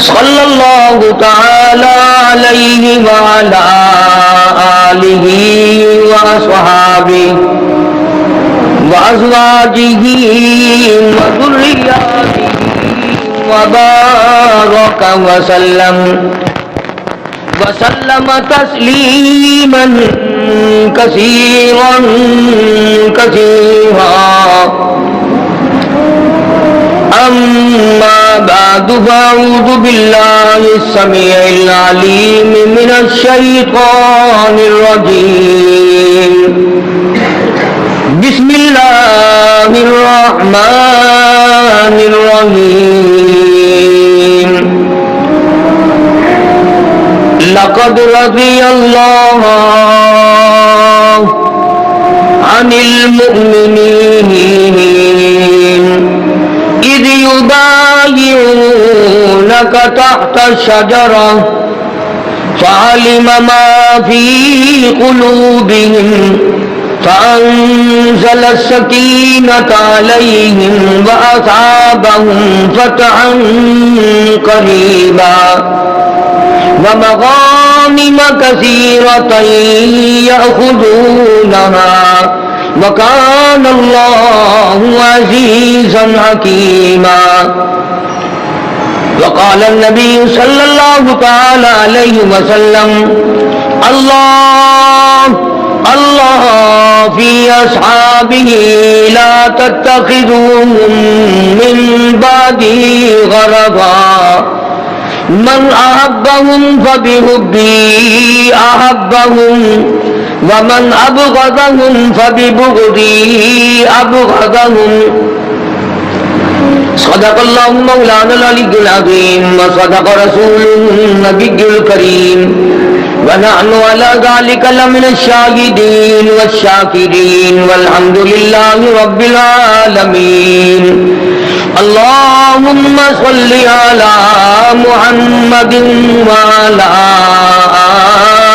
صلی اللہ تعالی علیہ وعلا آلہ وصحابہ وازواجہ وذریاتہ وبارک وسلم تسلیما کثیرا کثیرا اما بعد فاعوذ باللہ السمیع العلیم من الشیطان الرجیم بسم اللہ الرحمن الرحیم لقد رضی اللہ عن المؤمنین اذ یبایعونک تحت الشجرہ فعلم ما فی قلوبہم فأنزل السكينة عليهم وأصابهم فتحا قريبا ومغانم كثيرة يأخذونها وكان الله عزيزا حكيما وقال النبي صلى الله تعالى عليه وسلم اللہ فی اصحابہ لا تتخذوهم من بعدی غرضا من احبهم فبحبی احبهم ومن ابغضهم فببغضی ابغضهم صدق اللہ مولانا العلی العظیم وصدق رسوله النبی الکریم ونحن على ذلك لمن الشاهدين والشاكرين والحمد لله رب العالمين اللهم صل على محمد وعلى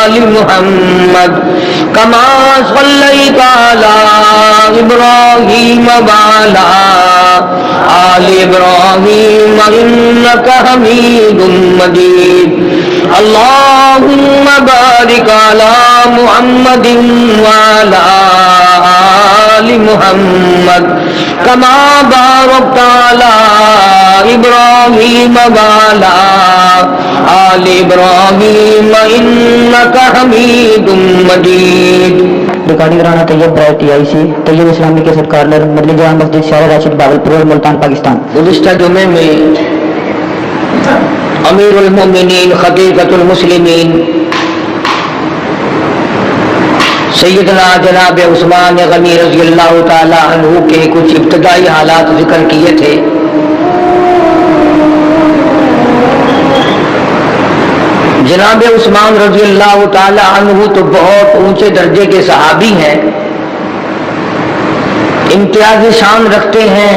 آل محمد كما صليت على إبراهيم وعلى آل إبراهيم إنك حميد مجيد اللهم بارك على محمد وعلى آل محمد كما باركت على إبراهيم وعلى آل إبراهيم إنك حميد مجيد ریکارڈنگ رانا طیب برائے ٹی آئی سی طیب اسلامی کے کارنر مدنی جامع مسجد شارع راشد باولپور ملتان پاکستان. گزشتہ جمعے میں امیر المومنین خلیفۃ المسلمین سیدنا جناب عثمان غنی رضی اللہ تعالی عنہ کے کچھ ابتدائی حالات ذکر کیے تھے. جناب عثمان رضی اللہ تعالی عنہ تو بہت اونچے درجے کے صحابی ہیں، امتیازی شان رکھتے ہیں،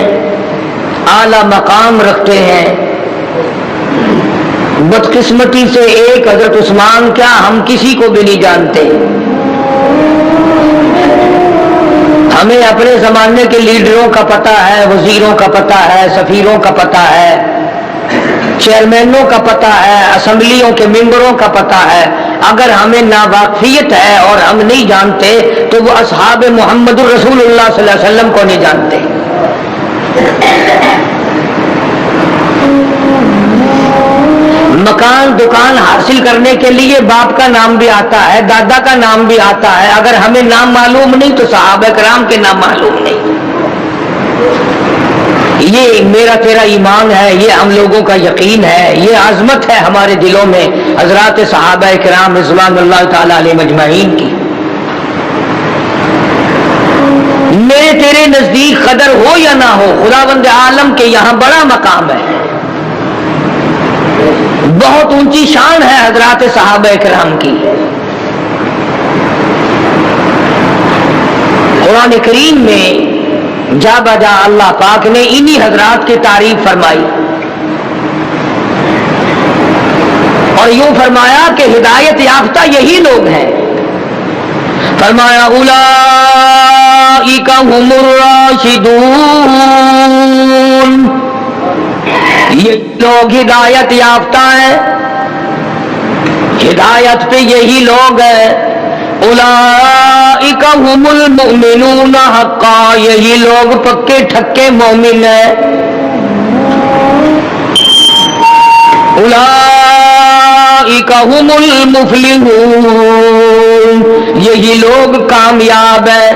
اعلی مقام رکھتے ہیں. بدقسمتی سے ایک حضرت عثمان کیا ہم کسی کو بھی نہیں جانتے. ہمیں اپنے زمانے کے لیڈروں کا پتہ ہے، وزیروں کا پتہ ہے، سفیروں کا پتہ ہے، چیئرمینوں کا پتہ ہے، اسمبلیوں کے ممبروں کا پتہ ہے. اگر ہمیں ناواقفیت ہے اور ہم نہیں جانتے تو وہ اصحاب محمد الرسول اللہ صلی اللہ علیہ وسلم کو نہیں جانتے. مکان دکان حاصل کرنے کے لیے باپ کا نام بھی آتا ہے، دادا کا نام بھی آتا ہے. اگر ہمیں نام معلوم نہیں تو صحابہ کرام کے نام معلوم نہیں. یہ میرا تیرا ایمان ہے، یہ ہم لوگوں کا یقین ہے، یہ عظمت ہے ہمارے دلوں میں حضرات صحابہ کرام رضوان اللہ تعالی علیہ مجمعین کی. میرے تیرے نزدیک قدر ہو یا نہ ہو، خداوند عالم کے یہاں بڑا مقام ہے، بہت اونچی شان ہے حضرات صحابہ کرام کی. قرآن کریم میں جا بجا اللہ پاک نے انہی حضرات کی تعریف فرمائی اور یوں فرمایا کہ ہدایت یافتہ یہی لوگ ہیں. فرمایا اولئک هم الراشدون یہ لوگ ہدایت یافتہ ہیں، ہدایت پہ یہی لوگ ہیں۔ اولئک هم المؤمنون حقا، یہی لوگ پکے ٹھکے مومن ہیں۔ اولئک هم المفلحون، یہی لوگ کامیاب ہیں۔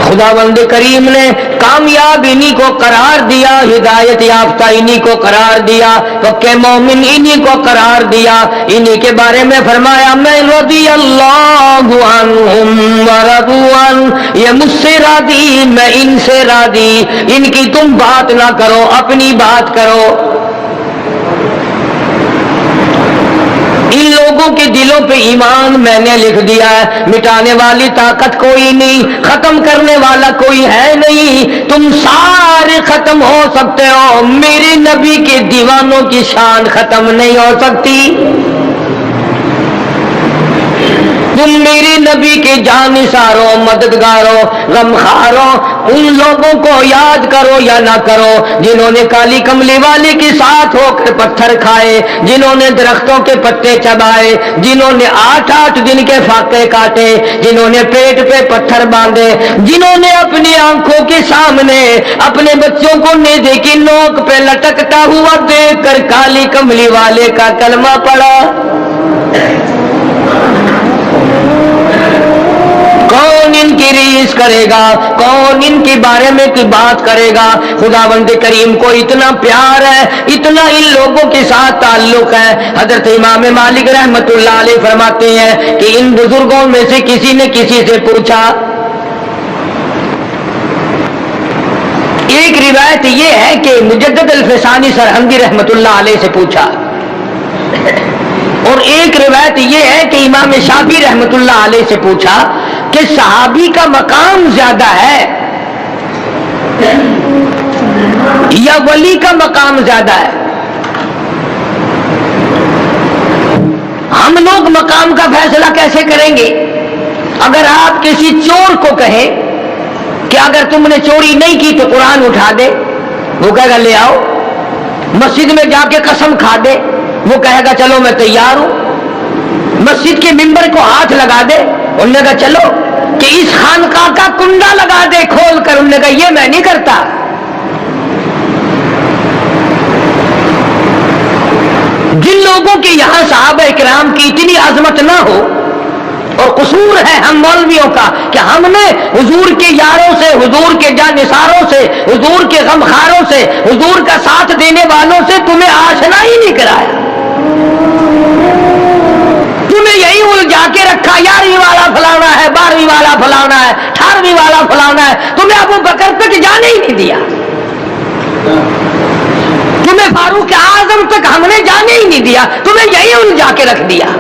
خداوند کریم نے کامیاب انہی کو قرار دیا، ہدایت یافتہ انہی کو قرار دیا، پکے مومن انہی کو قرار دیا۔ انہی کے بارے میں فرمایا میں رضی اللہ عنہم ورضوا عنہ، یہ مجھ سے راضی میں ان سے راضی، ان کی تم بات نہ کرو اپنی بات کرو۔ ان لوگوں کے دلوں پہ ایمان میں نے لکھ دیا ہے، مٹانے والی طاقت کوئی نہیں، ختم کرنے والا کوئی ہے نہیں، تم سارے ختم ہو سکتے ہو، میرے نبی کے دیوانوں کی شان ختم نہیں ہو سکتی۔ تم میرے نبی کے جانثاروں، مددگاروں، غمخاروں، ان لوگوں کو یاد کرو یا نہ کرو جنہوں نے کالی کملی والے کے ساتھ ہو کر پتھر کھائے، جنہوں نے درختوں کے پتے چبائے، جنہوں نے 8 دن کے فاقے کاٹے، جنہوں نے پیٹ پہ پتھر باندھے، جنہوں نے اپنی آنکھوں کے سامنے اپنے بچوں کو نیزے کی نوک پہ لٹکتا ہوا دیکھ کر کالی کملی والے کا کلمہ پڑھا۔ کون ان کی ریس کرے گا، کون ان کے بارے میں کی بات کرے گا؟ خداوند کریم کو اتنا پیار ہے، اتنا ان لوگوں کے ساتھ تعلق ہے۔ حضرت امام مالک رحمت اللہ علیہ فرماتے ہیں کہ ان بزرگوں میں سے کسی نے کسی سے پوچھا، ایک روایت یہ ہے کہ مجدد الفسانی سرہندی رحمت اللہ علیہ سے پوچھا، اور ایک روایت یہ ہے کہ امام شافعی رحمت اللہ علیہ سے پوچھا کہ صحابی کا مقام زیادہ ہے یا ولی کا مقام زیادہ ہے؟ ہم لوگ مقام کا فیصلہ کیسے کریں گے؟ اگر آپ کسی چور کو کہیں کہ اگر تم نے چوری نہیں کی تو قرآن اٹھا دے، وہ کہے گا لے آؤ۔ مسجد میں جا کے قسم کھا دے، وہ کہے گا چلو میں تیار ہوں۔ مسجد کے ممبر کو ہاتھ لگا دے، انہوں نے کہا چلو، کہ اس خانقاہ کا کنڈا لگا دے کھول کر، انہوں نے کہا یہ میں نہیں کرتا۔ جن لوگوں کے یہاں صحابہ کرام کی اتنی عظمت نہ ہو، اور قصور ہے ہم مولویوں کا کہ ہم نے حضور کے یاروں سے، حضور کے جانثاروں سے، حضور کے غمخاروں سے، حضور کا ساتھ دینے والوں سے تمہیں آشنا ہی نہیں کرایا، تمہیں یہی الجھا کے رکھا، 11ویں والا فلانا ہے، 12ویں والا فلانا ہے، 18ویں والا فلانا ہے، تمہیں ابو بکر تک جانے ہی نہیں دیا، تمہیں فاروق اعظم تک ہم نے جانے ہی نہیں دیا، تمہیں یہی الجھا کے رکھ دیا۔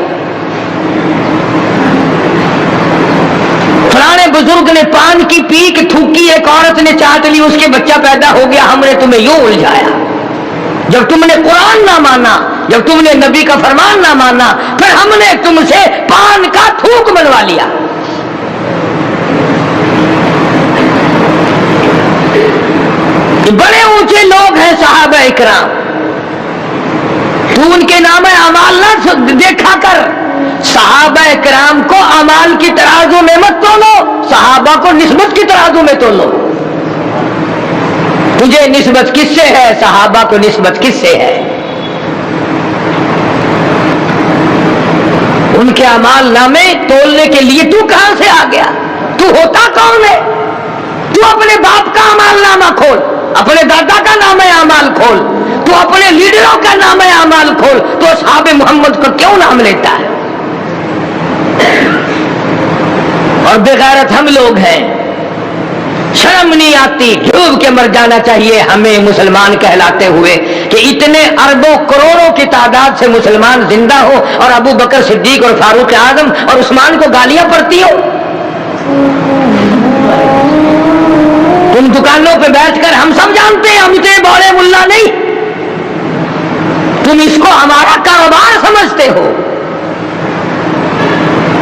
فلانے بزرگ نے پان کی پیک تھوکی، ایک عورت نے چاٹ لی، اس کے بچہ پیدا ہو گیا، ہم نے تمہیں یوں الجھایا۔ جب تم نے قرآن نہ مانا، جب تم نے نبی کا فرمان نہ مانا، پھر ہم نے تم سے پان کا تھوک بنوا لیا۔ بڑے اونچے لوگ ہیں صحابہ اکرام، تو ان کے نام اعمال نہ دیکھا کر، صحابہ اکرام کو اعمال کی ترازو میں مت تولو، صحابہ کو نسبت کی ترازو میں تولو۔ تجھے نسبت کس سے ہے؟ صحابہ کو نسبت کس سے ہے؟ ان کے اعمال نامے تولنے کے لیے تو کہاں سے آ گیا؟ تو ہوتا کون ہے؟ تو اپنے باپ کا اعمال نامہ کھول، اپنے دادا کا نام اعمال کھول، تو اپنے لیڈروں کا نام اعمال کھول، تو اصحاب محمد کو کیوں نام لیتا ہے؟ اور بغیرت ہم لوگ ہیں، شرم نہیں آتی، ڈوب کے مر جانا چاہیے ہمیں مسلمان کہلاتے ہوئے کہ اتنے اربوں کروڑوں کی تعداد سے مسلمان زندہ ہو اور ابو بکر صدیق اور فاروق اعظم اور عثمان کو گالیاں پڑتی ہو۔ تم دکانوں پہ بیٹھ کر، ہم سب جانتے ہیں ہم اتنے بڑے ملا نہیں، تم اس کو ہمارا کاروبار سمجھتے ہو،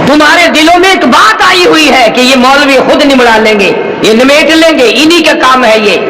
تمہارے دلوں میں ایک بات آئی ہوئی ہے کہ یہ مولوی خود نمڑا لیں گے، یہ نمیٹ لیں گے، انہی کا کام ہے یہ۔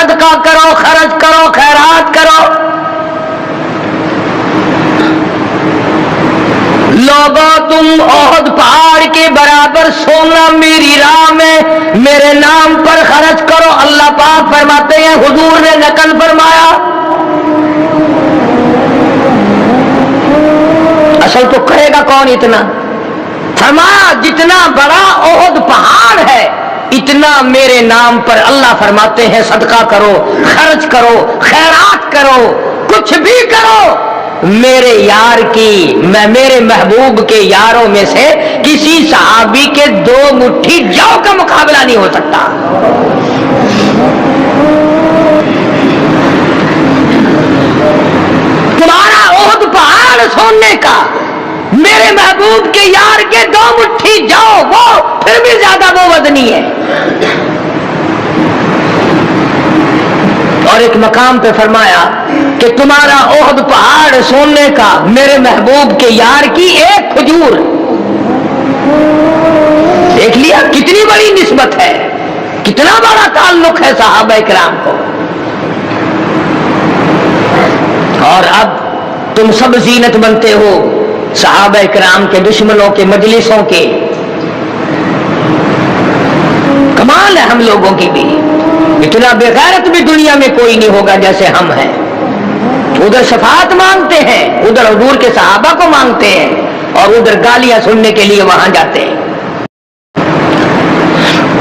صدقہ کرو، خرچ کرو، خیرات کرو۔ لوگوں تم احد پہاڑ کے برابر سونا میری راہ میں میرے نام پر خرچ کرو۔ اللہ پاک فرماتے ہیں، حضور نے نقل فرمایا، اصل تو کہے گا کون اتنا؟ فرمایا جتنا بڑا احد پہاڑ ہے اتنا میرے نام پر اللہ فرماتے ہیں صدقہ کرو، خرچ کرو، خیرات کرو، کچھ بھی کرو۔ میرے یار کی، میں میرے محبوب کے یاروں میں سے کسی صحابی کے 2 مٹھی جو کا مقابلہ نہیں ہو سکتا۔ تمہارا احد پہاڑ سونے کا میرے محبوب کے یار کے 2 مٹھی جاؤ، وہ پھر بھی زیادہ وہ وزنی ہے۔ اور ایک مقام پہ فرمایا کہ تمہارا احد پہاڑ سونے کا میرے محبوب کے یار کی 1 کھجور۔ دیکھ لیا کتنی بڑی نسبت ہے، کتنا بڑا تعلق ہے صحابہ کرام کو۔ اور اب تم سب زینت بنتے ہو صحابہ کرام کے دشمنوں کے مجلسوں کے۔ کمال ہے ہم لوگوں کی بھی، اتنا بے غیرت بھی دنیا میں کوئی نہیں ہوگا جیسے ہم ہیں۔ ادھر شفاعت مانگتے ہیں، ادھر حضور کے صحابہ کو مانگتے ہیں، اور ادھر گالیاں سننے کے لیے وہاں جاتے ہیں۔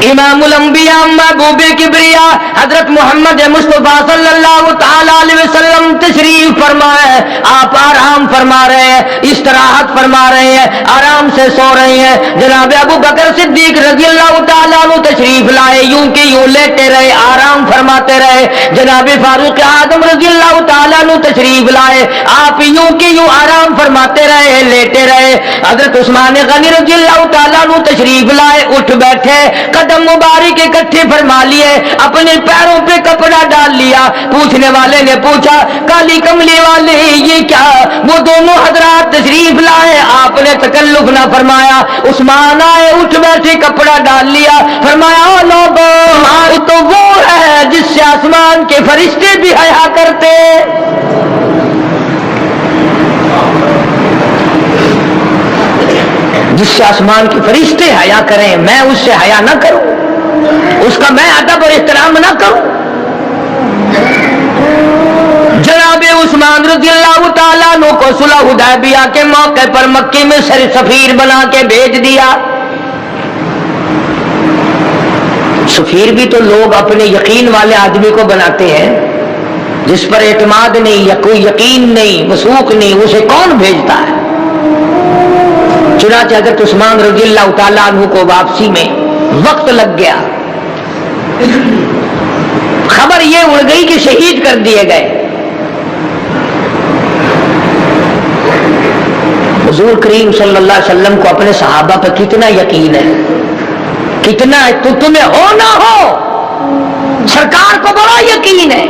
امام الانبیاء محبوب کبریا حضرت محمد مصطفیٰ صلی اللہ تعالی علیہ وسلم تشریف فرمائے۔ آپ آرام فرما رہے ہیں، استراحت فرما رہے ہیں، آرام سے سو رہے ہیں۔ جناب ابو بکر صدیق رضی اللہ تعالیٰ عنہ تشریف لائے، یوں کہ یوں لیٹے رہے، آرام فرماتے رہے۔ جناب فاروق اعظم رضی اللہ تعالیٰ عنہ تشریف لائے، آپ یوں کہ یوں آرام فرماتے رہے، لیٹے رہے۔ حضرت عثمان غنی رضی اللہ تعالیٰ عنہ تشریف لائے، اٹھ بیٹھے، قدم مبارک اکٹھے فرما لیے، اپنے پیروں پہ کپڑا ڈال لیا۔ پوچھنے والے نے پوچھا، کالی کملی والے یہ کیا؟ وہ دونوں حضرات تشریف لائے، آپ نے تکلف نہ فرمایا۔ عثمان آئے، اٹھ بیٹھے، کپڑا ڈال لیا، فرمایا او لوگوں، تو وہ ہے جس سے آسمان کے فرشتے بھی حیا کرتے۔ جس سے آسمان کے فرشتے حیا کریں، میں اس سے حیا نہ کروں، اس کا میں ادب اور احترام نہ کروں۔ جناب عثمان رضی اللہ تعالیٰ عنہ کو صلح حدیبیہ کے موقع پر مکے میں سفیر بنا کے بھیج دیا۔ سفیر بھی تو لوگ اپنے یقین والے آدمی کو بناتے ہیں، جس پر اعتماد نہیں یا کوئی یقین نہیں، وثوق نہیں، اسے کون بھیجتا ہے؟ چنانچہ حضرت عثمان رضی اللہ تعالیٰ عنہ کو واپسی میں وقت لگ گیا، خبر یہ اڑ گئی کہ شہید کر دیے گئے۔ حضور کریم صلی اللہ علیہ وسلم کو اپنے صحابہ پر کتنا یقین ہے، کتنا ہے، تو تمہیں ہو نہ ہو سرکار کو بڑا یقین ہے۔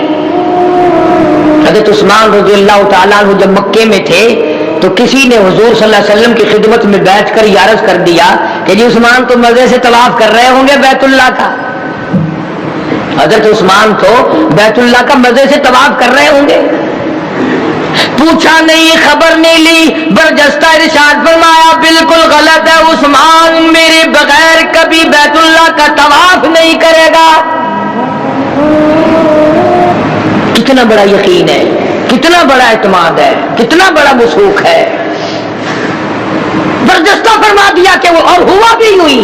حضرت عثمان رضی اللہ تعالیٰ عنہ جب مکے میں تھے تو کسی نے حضور صلی اللہ علیہ وسلم کی خدمت میں بیٹھ کر یہ عرض کر دیا کہ جی عثمان تو مزے سے طواف کر رہے ہوں گے بیت اللہ کا۔ حضرت عثمان تو بیت اللہ کا مزے سے طواف کر رہے ہوں گے۔ پوچھا نہیں، خبر نہیں لی، برجستہ ارشاد فرمایا بالکل غلط ہے، عثمان میرے بغیر کبھی بیت اللہ کا طواف نہیں کرے گا۔ کتنا بڑا یقین ہے، کتنا بڑا اعتماد ہے، کتنا بڑا وثوق ہے۔ برجستہ فرما دیا کہ وہ، اور ہوا بھی ہوئی۔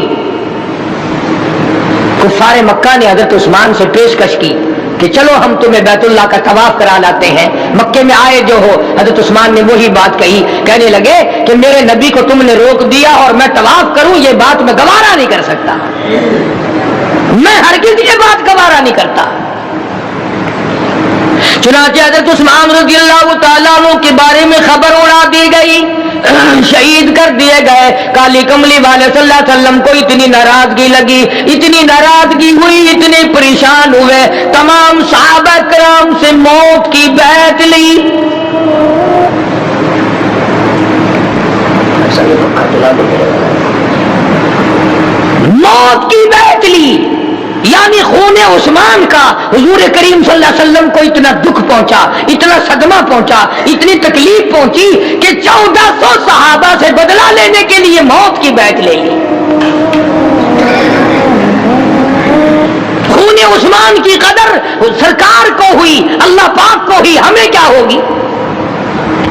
کفار مکہ نے حضرت عثمان سے پیشکش کی کہ چلو ہم تمہیں بیت اللہ کا طواف کرا لاتے ہیں، مکے میں آئے جو ہو۔ حضرت عثمان نے وہی بات کہی، کہنے لگے کہ میرے نبی کو تم نے روک دیا اور میں طواف کروں، یہ بات میں گوارا نہیں کر سکتا، میں ہرگز یہ بات گوارا نہیں کرتا۔ چنانچہ حضرت عثمان رضی اللہ تعالیٰ عنہ کے بارے میں خبر اڑا دی گئی، شہید کر دیے گئے۔ کالی کملی والے صلی اللہ علیہ وسلم کو اتنی ناراضگی لگی، اتنی ناراضگی ہوئی، اتنے پریشان ہوئے، تمام صحابہ کرام سے موت کی بیعت لی۔ موت کی بیعت لی، یعنی خون عثمان کا حضور کریم صلی اللہ علیہ وسلم کو اتنا دکھ پہنچا، اتنا صدمہ پہنچا، اتنی تکلیف پہنچی کہ 1400 صحابہ سے بدلہ لینے کے لیے موت کی بیعت لے لی۔ خون عثمان کی قدر سرکار کو ہوئی، اللہ پاک کو ہوئی، ہمیں کیا ہوگی؟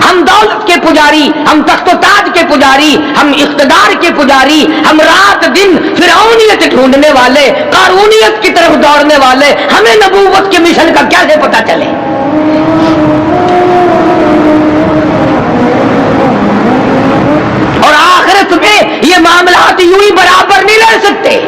ہم دولت کے پجاری، ہم تخت و تاج کے پجاری، ہم اقتدار کے پجاری، ہم رات دن فرعونیت ڈھونڈنے والے، قارونیت کی طرف دوڑنے والے، ہمیں نبوت کے مشن کا کیسے پتہ چلے؟ اور آخرت میں یہ معاملات یوں ہی برابر نہیں رہ سکتے۔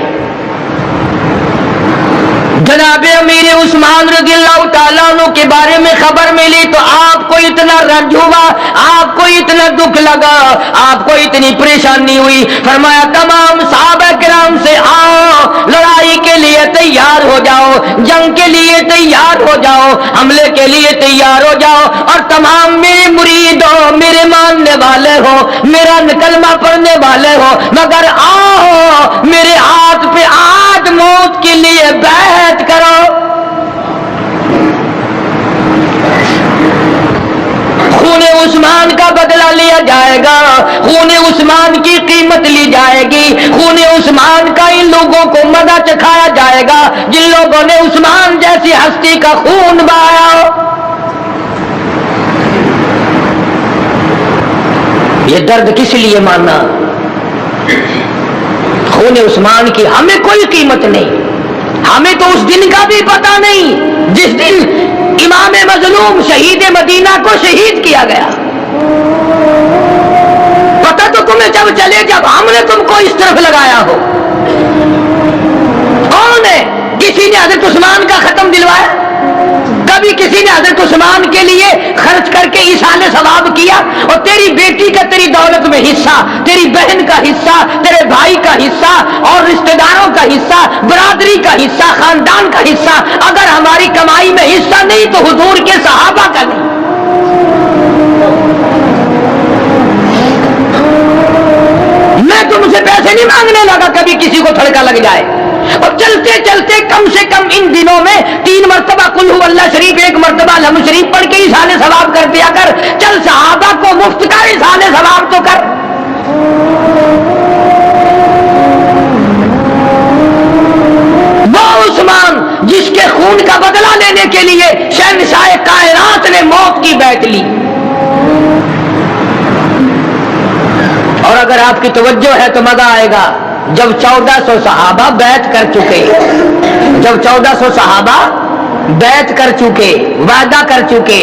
جناب امیر عثمان رضی اللہ تعالیٰ عنہ کے بارے میں خبر ملی تو آپ کو اتنا رنج ہوا، آپ کو اتنا دکھ لگا، آپ کو اتنی پریشانی ہوئی، فرمایا تمام صحابہ کرام سے آؤ، لڑائی کے لیے تیار ہو جاؤ، جنگ کے لیے تیار ہو جاؤ، حملے کے لیے تیار ہو جاؤ، اور تمام میرے مرید ہو، میرے ماننے والے ہو، میرا کلمہ پڑھنے والے ہو، مگر آؤ میرے ہاتھ پہ آج موت کے لیے بیعت کرو۔ خون عثمان کا بدلہ لیا جائے گا، خون عثمان کی قیمت لی جائے گی، خون عثمان کا ان لوگوں کو مزہ چکھایا جائے گا جن لوگوں نے عثمان جیسی ہستی کا خون بہایا۔ یہ درد کس لیے ماننا؟ خون عثمان کی ہمیں کوئی قیمت نہیں، ہمیں تو اس دن کا بھی پتہ نہیں جس دن امام مظلوم شہید مدینہ کو شہید کیا گیا۔ پتہ تو تمہیں جب چلے جب ہم نے تم کو اس طرف لگایا ہو۔ کون ہے؟ کسی نے حضرت عثمان کا ختم دلوایا؟ کبھی کسی نے حضرت عثمان کے لیے خرچ کر کے ایصال ثواب کیا؟ اور تیری بیٹی کا تیری دولت میں حصہ، تیری بہن کا حصہ، تیرے بھائی کا حصہ، اور رشتہ داروں کا حصہ، برادری کا حصہ، خاندان کا حصہ، اگر ہماری کمائی میں حصہ نہیں تو حضور کے صحابہ کا نہیں۔ میں تم سے پیسے نہیں مانگنے لگا کبھی کسی کو تھڑکا لگ جائے، اور چلتے چلتے کم سے کم ان دنوں میں 3 مرتبہ قل هو اللہ شریف، 1 مرتبہ الحمد شریف پڑھ کے ایصال ثواب کر دیا کر، چل صحابہ کو مفت کا ایصال ثواب تو کر۔ وہ عثمان جس کے خون کا بدلہ لینے کے لیے شہنشاہ کائنات نے موت کی بیعت لی۔ اور اگر آپ کی توجہ ہے تو مزہ آئے گا، جب 1400 صحابہ بیعت کر چکے، جب 1400 صحابہ بیعت کر چکے، وعدہ کر چکے،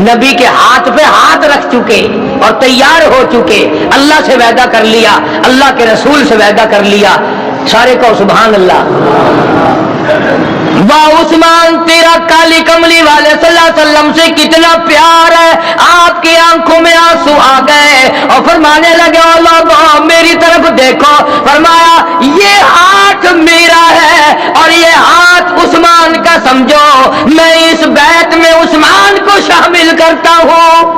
نبی کے ہاتھ پہ ہاتھ رکھ چکے اور تیار ہو چکے، اللہ سے وعدہ کر لیا، اللہ کے رسول سے وعدہ کر لیا، سارے کو سبحان اللہ۔ واہ عثمان تیرا کالی کملی والے صلی اللہ علیہ وسلم سے کتنا پیار ہے۔ آپ کی آنکھوں میں آنسو آ گئے اور فرمانے لگے او لوگوں میری طرف دیکھو، فرمایا یہ ہاتھ میرا ہے اور یہ ہاتھ عثمان کا، سمجھو میں اس بیعت میں عثمان کو شامل کرتا ہوں۔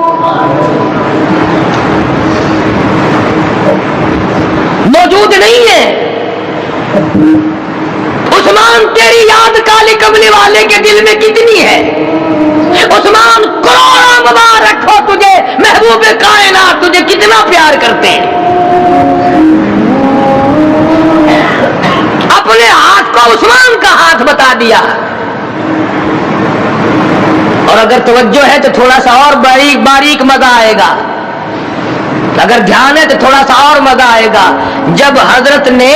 موجود نہیں ہے عثمان، تیری یاد کالی کملی والے کے دل میں کتنی ہے؟ عثمان کروڑوں مبارک ہو تجھے، محبوب کائنات تجھے کتنا پیار کرتے ہیں۔ اپنے ہاتھ کو عثمان کا ہاتھ بتا دیا۔ اور اگر توجہ ہے تو تھوڑا سا اور باریک باریک مزہ آئے گا، اگر دھیان ہے تو تھوڑا سا اور مزہ آئے گا۔ جب حضرت نے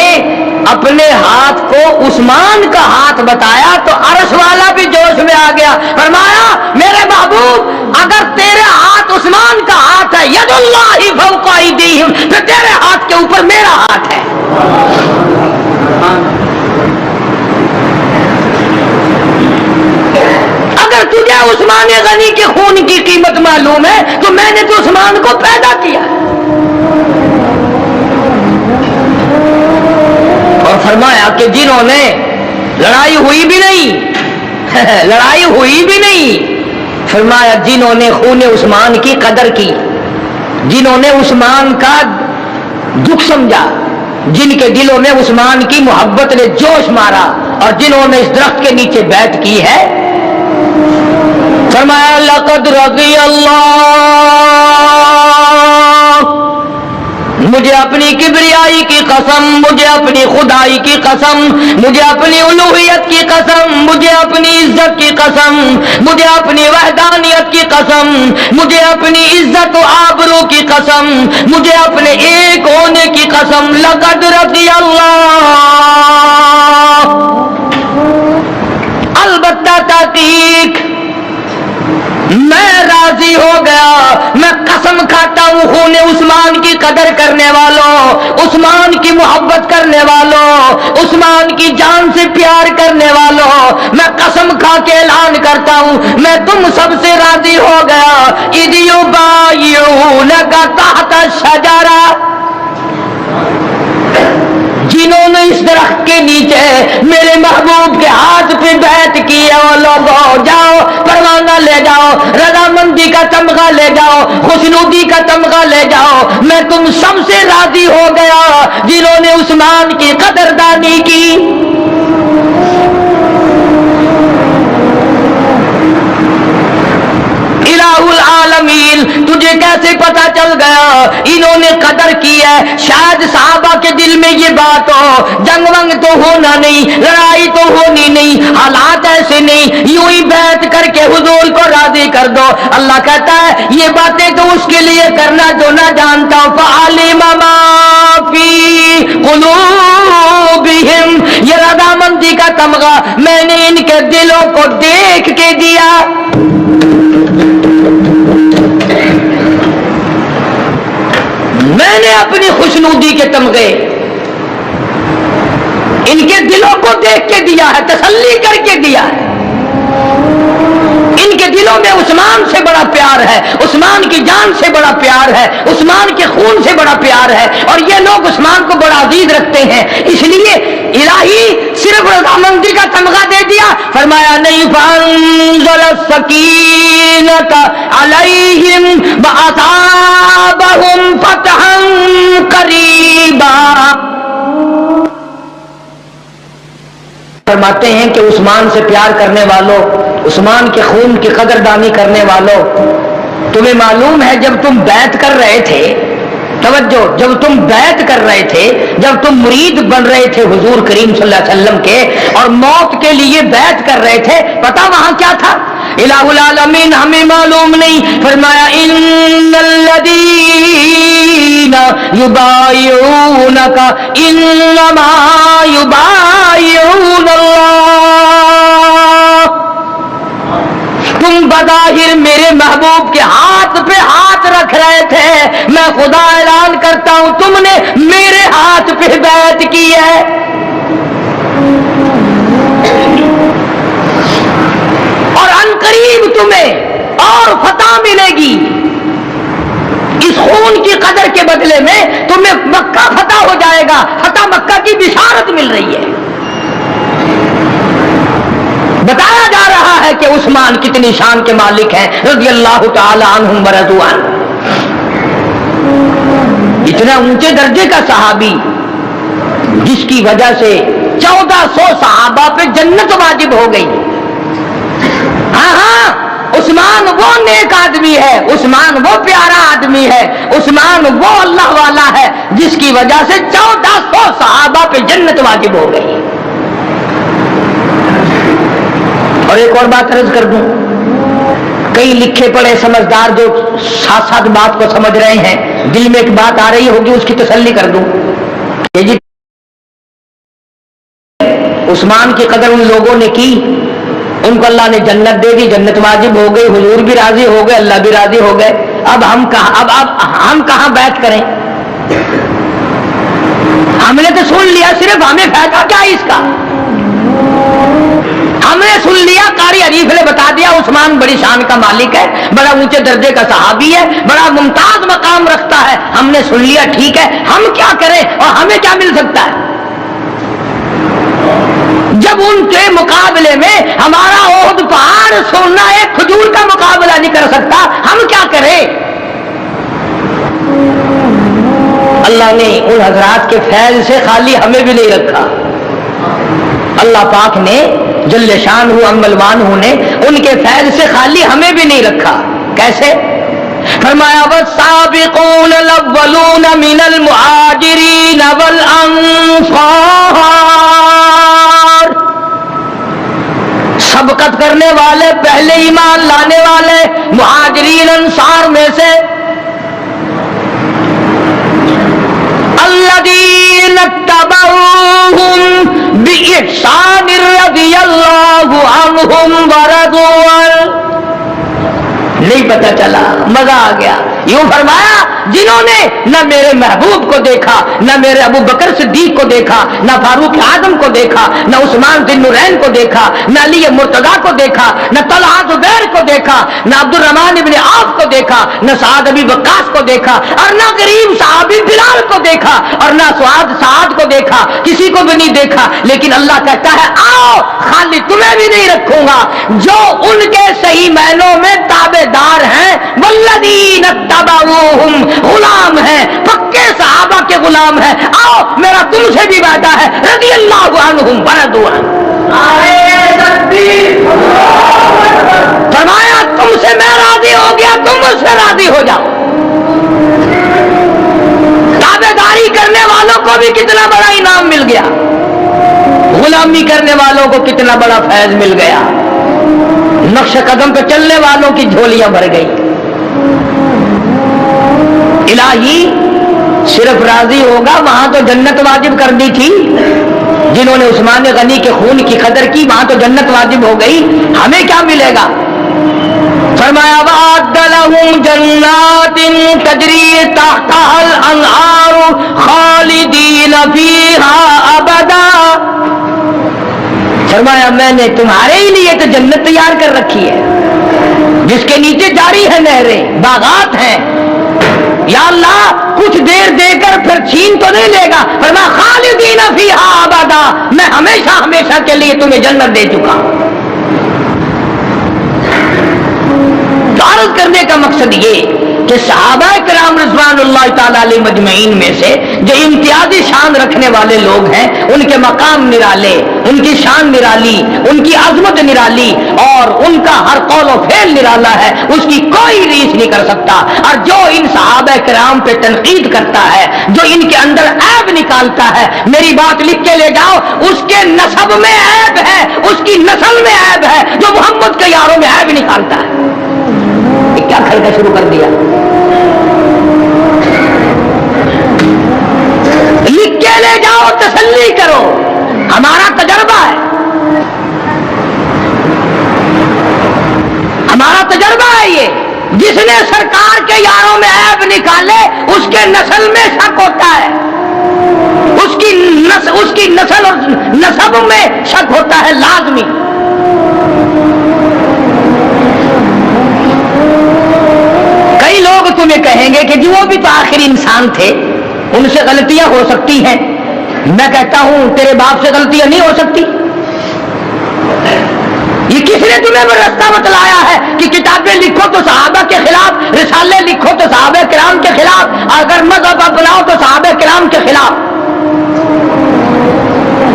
اپنے ہاتھ کو عثمان کا ہاتھ بتایا تو عرش والا بھی جوش میں آ گیا، فرمایا میرے محبوب اگر تیرے ہاتھ عثمان کا ہاتھ ہے، ید اللہ فوق ایدیہم، تو تیرے ہاتھ کے اوپر میرا ہاتھ ہے۔ اگر تجھے عثمان غنی کے خون کی قیمت معلوم ہے تو میں نے تو عثمان کو پیدا کیا۔ اور فرمایا کہ جنہوں نے لڑائی ہوئی بھی نہیں لڑائی ہوئی بھی نہیں، فرمایا جنہوں نے خون عثمان کی قدر کی، جنہوں نے عثمان کا دکھ سمجھا، جن کے دلوں میں عثمان کی محبت نے جوش مارا اور جنہوں نے اس درخت کے نیچے بیعت کی ہے، فرمایا لقد رضی اللہ، مجھے اپنی کبریائی کی قسم، مجھے اپنی خدائی کی قسم، مجھے اپنی الوہیت کی قسم، مجھے اپنی عزت کی قسم، مجھے اپنی وحدانیت کی قسم، مجھے اپنی عزت و آبرو کی قسم، مجھے اپنے ایک ہونے کی قسم، لقد رضی اللہ، البتہ تحقیق میں راضی ہو گیا، میں قسم کھاتا ہوں خون عثمان کی قدر کرنے والوں، عثمان کی محبت کرنے والوں، عثمان کی جان سے پیار کرنے والوں، میں قسم کھا کے اعلان کرتا ہوں میں تم سب سے راضی ہو گیا، اذ یبایعونک تحت الشجرہ، جنہوں نے اس درخت کے نیچے میرے محبوب کے ہاتھ پہ بیعت کی ہے، وہ لوگوں جاؤ پروانہ لے جاؤ، رضامندی کا تمغہ لے جاؤ، خوشنودی کا تمغہ لے جاؤ، میں تم سب سے راضی ہو گیا جنہوں نے عثمان کی قدردانی کی۔ الہ العالمین، تجھے کیسے پتا چل گیا انہوں نے قدر کی ہے؟ شاید صحابہ کے دل میں یہ بات ہو، جنگ ونگ تو ہونا نہیں، لڑائی تو ہونی نہیں، حالات ایسے نہیں، یوں ہی بیعت کر کے حضور کو راضی کر دو۔ اللہ کہتا ہے یہ باتیں تو اس کے لیے کرنا جو نہ جانتا ہوں، فعلم ما فی قلوبہم، یہ رضامندی کا تمغہ میں نے ان کے دلوں کو دیکھ کے دیا۔ میں نے اپنی خوشنودی کے تمغے ان کے دلوں کو دیکھ کے دیا ہے، تسلی کر کے دیا ہے۔ ان کے دلوں میں عثمان سے بڑا پیار ہے، عثمان کی جان سے بڑا پیار ہے، عثمان کے خون سے بڑا پیار ہے، اور یہ لوگ عثمان کو بڑا عزیز رکھتے ہیں، اس لیے الہی صرف رضامندی کا تمغہ دے دیا، فرمایا نہیں فانزل السکینۃ علیہم واصابہم فتحا قریبا۔ فرماتے ہیں کہ عثمان سے پیار کرنے والوں، عثمان کے خون کی قدردانی کرنے والوں، تمہیں معلوم ہے جب تم بیعت کر رہے تھے، توجہ، جب تم بیعت کر رہے تھے، جب تم مرید بن رہے تھے حضور کریم صلی اللہ علیہ وسلم کے اور موت کے لیے بیعت کر رہے تھے، پتہ وہاں کیا تھا؟ الہ العالمین ہمیں معلوم نہیں، فرمایا ان الذین یبایعونک انما یبایعون اللہ، تم بظاہر میرے محبوب کے ہاتھ پہ ہاتھ رکھ رہے تھے، میں خدا اعلان کرتا ہوں تم نے میرے ہاتھ پہ بیعت کی ہے۔ اور عنقریب تمہیں اور فتح ملے گی، اس خون کی قدر کے بدلے میں تمہیں مکہ فتح ہو جائے گا، فتح مکہ کی بشارت مل رہی ہے۔ بتایا جا رہا ہے کہ عثمان کتنی شان کے مالک ہیں، رضی اللہ تعالی عنہم ورضوا عنہ، اتنا اونچے درجے کا صحابی جس کی وجہ سے 1400 صحابہ پہ جنت واجب ہو گئی۔ ہاں عثمان وہ نیک آدمی ہے، عثمان وہ پیارا آدمی ہے، عثمان وہ اللہ والا ہے جس کی وجہ سے 1400 صحابہ پہ جنت واجب ہو گئی۔ اور ایک اور بات عرض کر دوں، کئی لکھے پڑھے سمجھدار جو ساتھ ساتھ بات کو سمجھ رہے ہیں، دل میں ایک بات آ رہی ہوگی اس کی تسلی کر دوں کہ جی عثمان کی قدر ان لوگوں نے کی، ان کو اللہ نے جنت دے دی، جنت واجب ہو گئی، حضور بھی راضی ہو گئے، اللہ بھی راضی ہو گئے، اب ہم کہاں بیعت کریں؟ ہم نے تو سن لیا، صرف ہمیں فائدہ کیا ہے اس کا؟ ہم نے سن لیا، قاری عریف نے بتا دیا عثمان بڑی شان کا مالک ہے، بڑا اونچے درجے کا صحابی ہے، بڑا ممتاز مقام رکھتا ہے، ہم نے سن لیا، ٹھیک ہے، ہم کیا کریں اور ہمیں کیا مل سکتا ہے؟ جب ان کے مقابلے میں ہمارا عہد پہاڑ سونا ایک کھجور کا مقابلہ نہیں کر سکتا، ہم کیا کریں؟ اللہ نے ان حضرات کے فیض سے خالی ہمیں بھی نہیں رکھا. اللہ پاک نے جل شانہ املوانہ نے ان کے فیض سے خالی ہمیں بھی نہیں رکھا. کیسے؟ فرمایا والسابقون الاولون من المہاجرین والانصار، سبقت کرنے والے، پہلے ایمان لانے والے مہاجرین انصار میں سے، الذین اتبعوہم بإحسان رضی اللہ عنہم ورضوا عنہ. نہیں پتہ چلا، مزہ آ گیا. یوں فرمایا جنہوں نے نہ میرے محبوب کو دیکھا، نہ میرے ابو بکر صدیق کو دیکھا، نہ فاروق اعظم کو دیکھا، نہ عثمان ذی النورین کو دیکھا، نہ علی مرتضیٰ کو دیکھا، نہ طلحہ زبیر کو دیکھا، نہ عبد الرحمن ابن عوف کو دیکھا، نہ سعد ابی وقاص کو دیکھا، اور نہ غریب صحابی بلال کو دیکھا، اور نہ سعد کو دیکھا، کسی کو بھی نہیں دیکھا. لیکن اللہ کہتا ہے آؤ خالی تمہیں بھی نہیں رکھوں گا جو ان کے صحیح معنوں میں تابع دار ہیں. والذین اتبعوہم، غلام ہیں، پکے صحابہ کے غلام ہیں. آؤ میرا تم سے بھی وعدہ ہے، رضی اللہ عنہم ورضوا عنہ. فرمایا تم سے میں راضی ہو گیا، تم مجھ سے راضی ہو جاؤ. تابع داری کرنے والوں کو بھی کتنا بڑا انعام مل گیا، غلامی کرنے والوں کو کتنا بڑا فیض مل گیا. نقش قدم پہ چلنے والوں کی جھولیاں بھر گئی. الہی صرف راضی ہوگا، وہاں تو جنت واجب کر دی تھی. جنہوں نے عثمان غنی کے خون کی قدر کی وہاں تو جنت واجب ہو گئی. ہمیں کیا ملے گا؟ فرمایا وَأَعَدَّ لَهُمْ جَنَّاتٍ تَجْرِي تَحْتَهَا الْأَنْهَارُ خَالِدِينَ فِيهَا أَبَدًا. فرمایا میں نے تمہارے ہی لیے تو جنت تیار کر رکھی ہے جس کے نیچے جاری ہے نہریں، باغات ہیں. یا اللہ کچھ دیر دے کر پھر چھین تو نہیں لے گا. فرمایا خالدین فیہا ابدا، میں ہمیشہ ہمیشہ کے لیے تمہیں جنت دے چکا. عرض کرنے کا مقصد یہ کہ صحابہ کرام رضوان اللہ تعالی علیہ مجمعین میں سے جو امتیازی شان رکھنے والے لوگ ہیں، ان کے مقام نرالے، ان کی شان نرالی، ان کی عظمت نرالی، اور ان کا ہر قول و فعل نرالا ہے، اس کی کوئی ریس نہیں کر سکتا. اور جو ان صحابہ کرام پہ تنقید کرتا ہے، جو ان کے اندر عیب نکالتا ہے، میری بات لکھ کے لے جاؤ، اس کے نسب میں عیب ہے، اس کی نسل میں عیب ہے. جو محمد کے یاروں میں عیب نکالتا ہے، کیا کھڑکا شروع کر دیا. لکھ کے لے جاؤ، تسلی کرو، ہمارا تجربہ ہے، ہمارا تجربہ ہے یہ. جس نے سرکار کے یاروں میں عیب نکالے اس کے نسل میں شک ہوتا ہے، اس کی نسل اور نسب میں شک ہوتا ہے لازمی. لوگ تمہیں کہیں گے کہ جی وہ بھی تو آخر انسان تھے، ان سے غلطیاں ہو سکتی ہیں. میں کہتا ہوں تیرے باپ سے غلطیاں نہیں ہو سکتی. یہ کس نے تمہیں راستہ بتلایا ہے کہ کتابیں لکھو تو صحابہ کے خلاف، رسالے لکھو تو صحابہ کرام کے خلاف، اگر مذہب اپناؤ تو صحابہ کرام کے خلاف؟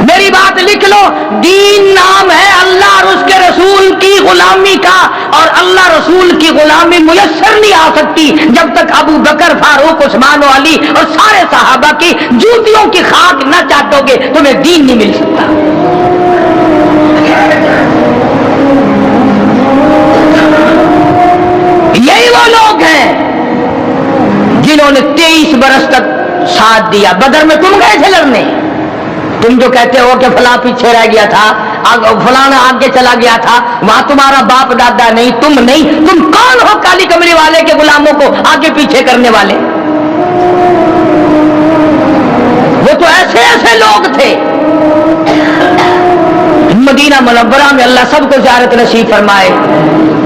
میری بات لکھ لو، دین نام ہے اللہ اور اس کے رسول کی غلامی کا، اور اللہ رسول کی غلامی میسر نہیں آ سکتی جب تک ابو بکر، فاروق، عثمان و علی اور سارے صحابہ کی جوتیوں کی خاک نہ چاٹو گے تمہیں دین نہیں مل سکتا. یہی وہ لوگ ہیں جنہوں نے 23 برس تک ساتھ دیا. بدر میں تم گئے تھے لڑنے، تم جو کہتے ہو کہ فلاں پیچھے رہ گیا تھا، فلاں آگے چلا گیا تھا، وہاں تمہارا باپ دادا نہیں، تم نہیں. تم کون ہو کالی کمری والے کے غلاموں کو آگے پیچھے کرنے والے؟ وہ تو ایسے ایسے لوگ تھے. مدینہ منورہ میں اللہ سب کو زیارت نصیب فرمائے،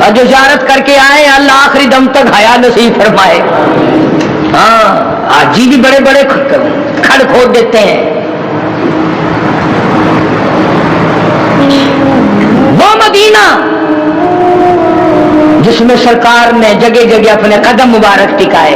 اور جو زیارت کر کے آئے اللہ آخری دم تک حیا نصیب فرمائے. ہاں آج جی بھی بڑے بڑے کھڑ کھود دیتے ہیں. وہ مدینہ جس میں سرکار نے جگہ جگہ اپنے قدم مبارک ٹکائے،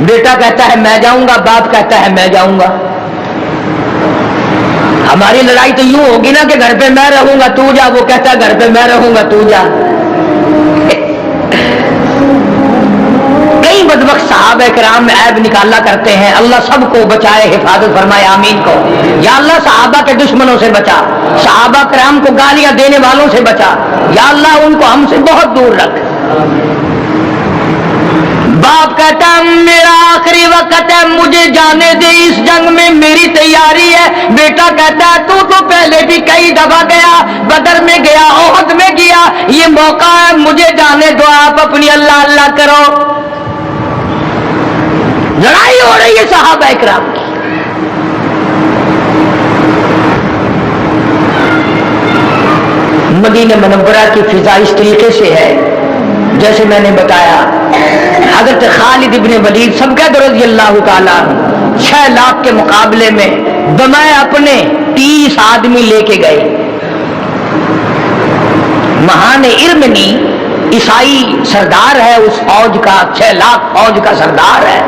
بیٹا کہتا ہے میں جاؤں گا، باپ کہتا ہے میں جاؤں گا. ہماری لڑائی تو یوں ہوگی نا کہ گھر پہ میں رہوں گا تو جا، وہ کہتا ہے گھر پہ میں رہوں گا تو جا. کئی بدبخت صحابہ کرام میں عیب نکالا کرتے ہیں. اللہ سب کو بچائے، حفاظت فرمائے، آمین کو. یا اللہ صحابہ کے دشمنوں سے بچا، صحابہ کرام کو گالیاں دینے والوں سے بچا. یا اللہ ان کو ہم سے بہت دور رکھ. باپ کہتا ہے میرا آخری وقت ہے، مجھے جانے دے، اس جنگ میں میری تیاری ہے. بیٹا کہتا ہے تو پہلے بھی کئی دفعہ گیا، بدر میں گیا، احد میں گیا، یہ موقع ہے مجھے جانے دو، آپ اپنی اللہ اللہ کرو. لڑائی ہو رہی ہے صحابہ کرام کی. مدینہ منورہ کی فضا اس طریقے سے ہے جیسے میں نے بتایا. حضرت خالد ابن ولید سب کہتے رضی اللہ تعالیٰ 6 لاکھ کے مقابلے میں دمائے اپنے 30 آدمی لے کے گئے. مہان ارمنی عیسائی سردار ہے اس فوج کا، 6 لاکھ فوج کا سردار ہے،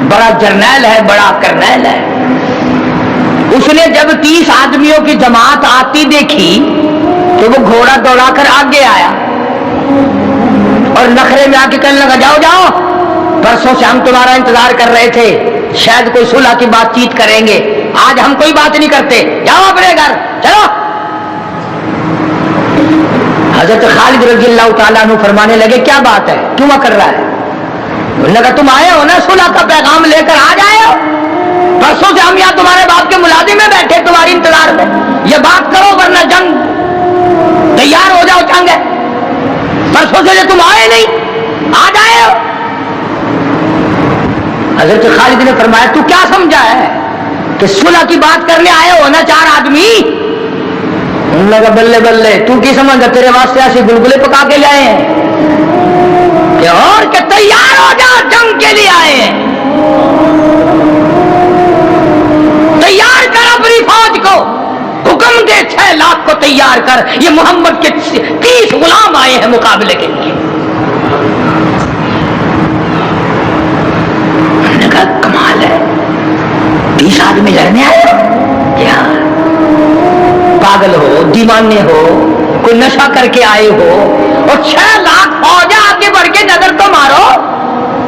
بڑا جرنیل ہے، بڑا کرنیل ہے. اس نے جب 30 آدمیوں کی جماعت آتی دیکھی تو وہ گھوڑا دوڑا کر آگے آیا اور نخرے میں آ کے کہنے لگا جاؤ جاؤ، پرسوں سے ہم تمہارا انتظار کر رہے تھے، شاید کوئی صلح کی بات چیت کریں گے، آج ہم کوئی بات نہیں کرتے، جاؤ اپنے گھر چلو. حضرت خالد رضی اللہ تعالیٰ عنہ فرمانے لگے کیا بات ہے، کیوں کر رہا ہے؟ انہوں نے کہا تم آئے ہو نا صلح کا پیغام لے کر، آ جائے ہو، پرسوں سے ہم یہاں تمہارے باپ کے ملازم میں بیٹھے تمہاری انتظار میں، یہ بات کرو ورنہ جنگ، تیار ہو جاؤ جنگ ہے. پرسوں سے تم آئے نہیں، آ جائے ہو. حضرت خالد نے فرمایا تو کیا سمجھا ہے کہ صلح کی بات کرنے آئے ہو نا 4 آدمی؟ انہوں نے کہا بلے بلے تو کی سمجھا، تیرے واسطے ایسے گلگلے پکا کے لائے ہیں کہ اور کہ تیار ہو جا، جنگ کے لیے آئے ہیں. تیار کر اپنی فوج کو، حکم دے 6 لاکھ کو تیار کر، یہ محمد کے 30 غلام آئے ہیں مقابلے کے لیے. انہوں نے کہا کمال ہے، 30 آدمی لڑنے آئے ہو کیا؟ پاگل ہو، دیوانے ہو، کوئی نشہ کر کے آئے ہو؟ اور 6 لاکھ فوج آگے بڑھ کے نظر تو مارو،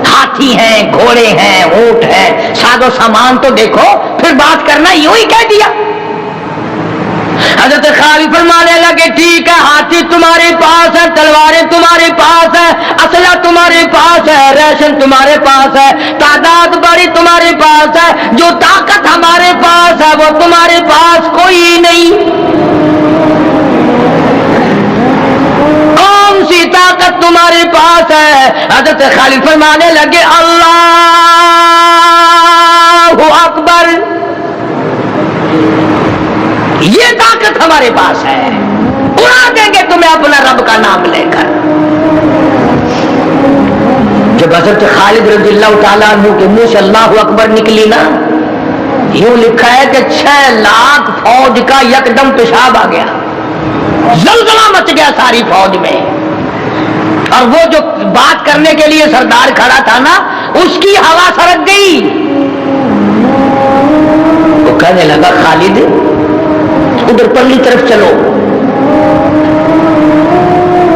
ہاتھی ہیں، گھوڑے ہیں، اونٹ ہیں، ساز و سامان تو دیکھو، پھر بات کرنا یوں ہی کہہ دیا. حضرت خالد فرمانے لگے ٹھیک ہے، ہاتھی تمہارے پاس ہے، تلواریں تمہارے پاس ہے، اسلحہ تمہارے پاس ہے، ریشن تمہارے پاس ہے، تعداد بڑی تمہارے پاس ہے، جو طاقت ہمارے پاس ہے وہ تمہارے پاس کوئی نہیں. کون سی طاقت تمہارے پاس ہے؟ حضرت خالد فرمانے لگے اللہ اکبر، یہ طاقت ہمارے پاس ہے، اڑا دیں گے تمہیں اپنا رب کا نام لے کر. جب حضرت خالد رضی اللہ تعالیٰ عنہ کے منہ سے اللہ اکبر نکلی نا، یوں لکھا ہے کہ 6 لاکھ فوج کا یکدم پیشاب آ گیا، زلزلہ مچ گیا ساری فوج میں. اور وہ جو بات کرنے کے لیے سردار کھڑا تھا نا، اس کی ہوا سرک گئی. وہ کہنے لگا خالد ادھر پرلی طرف چلو،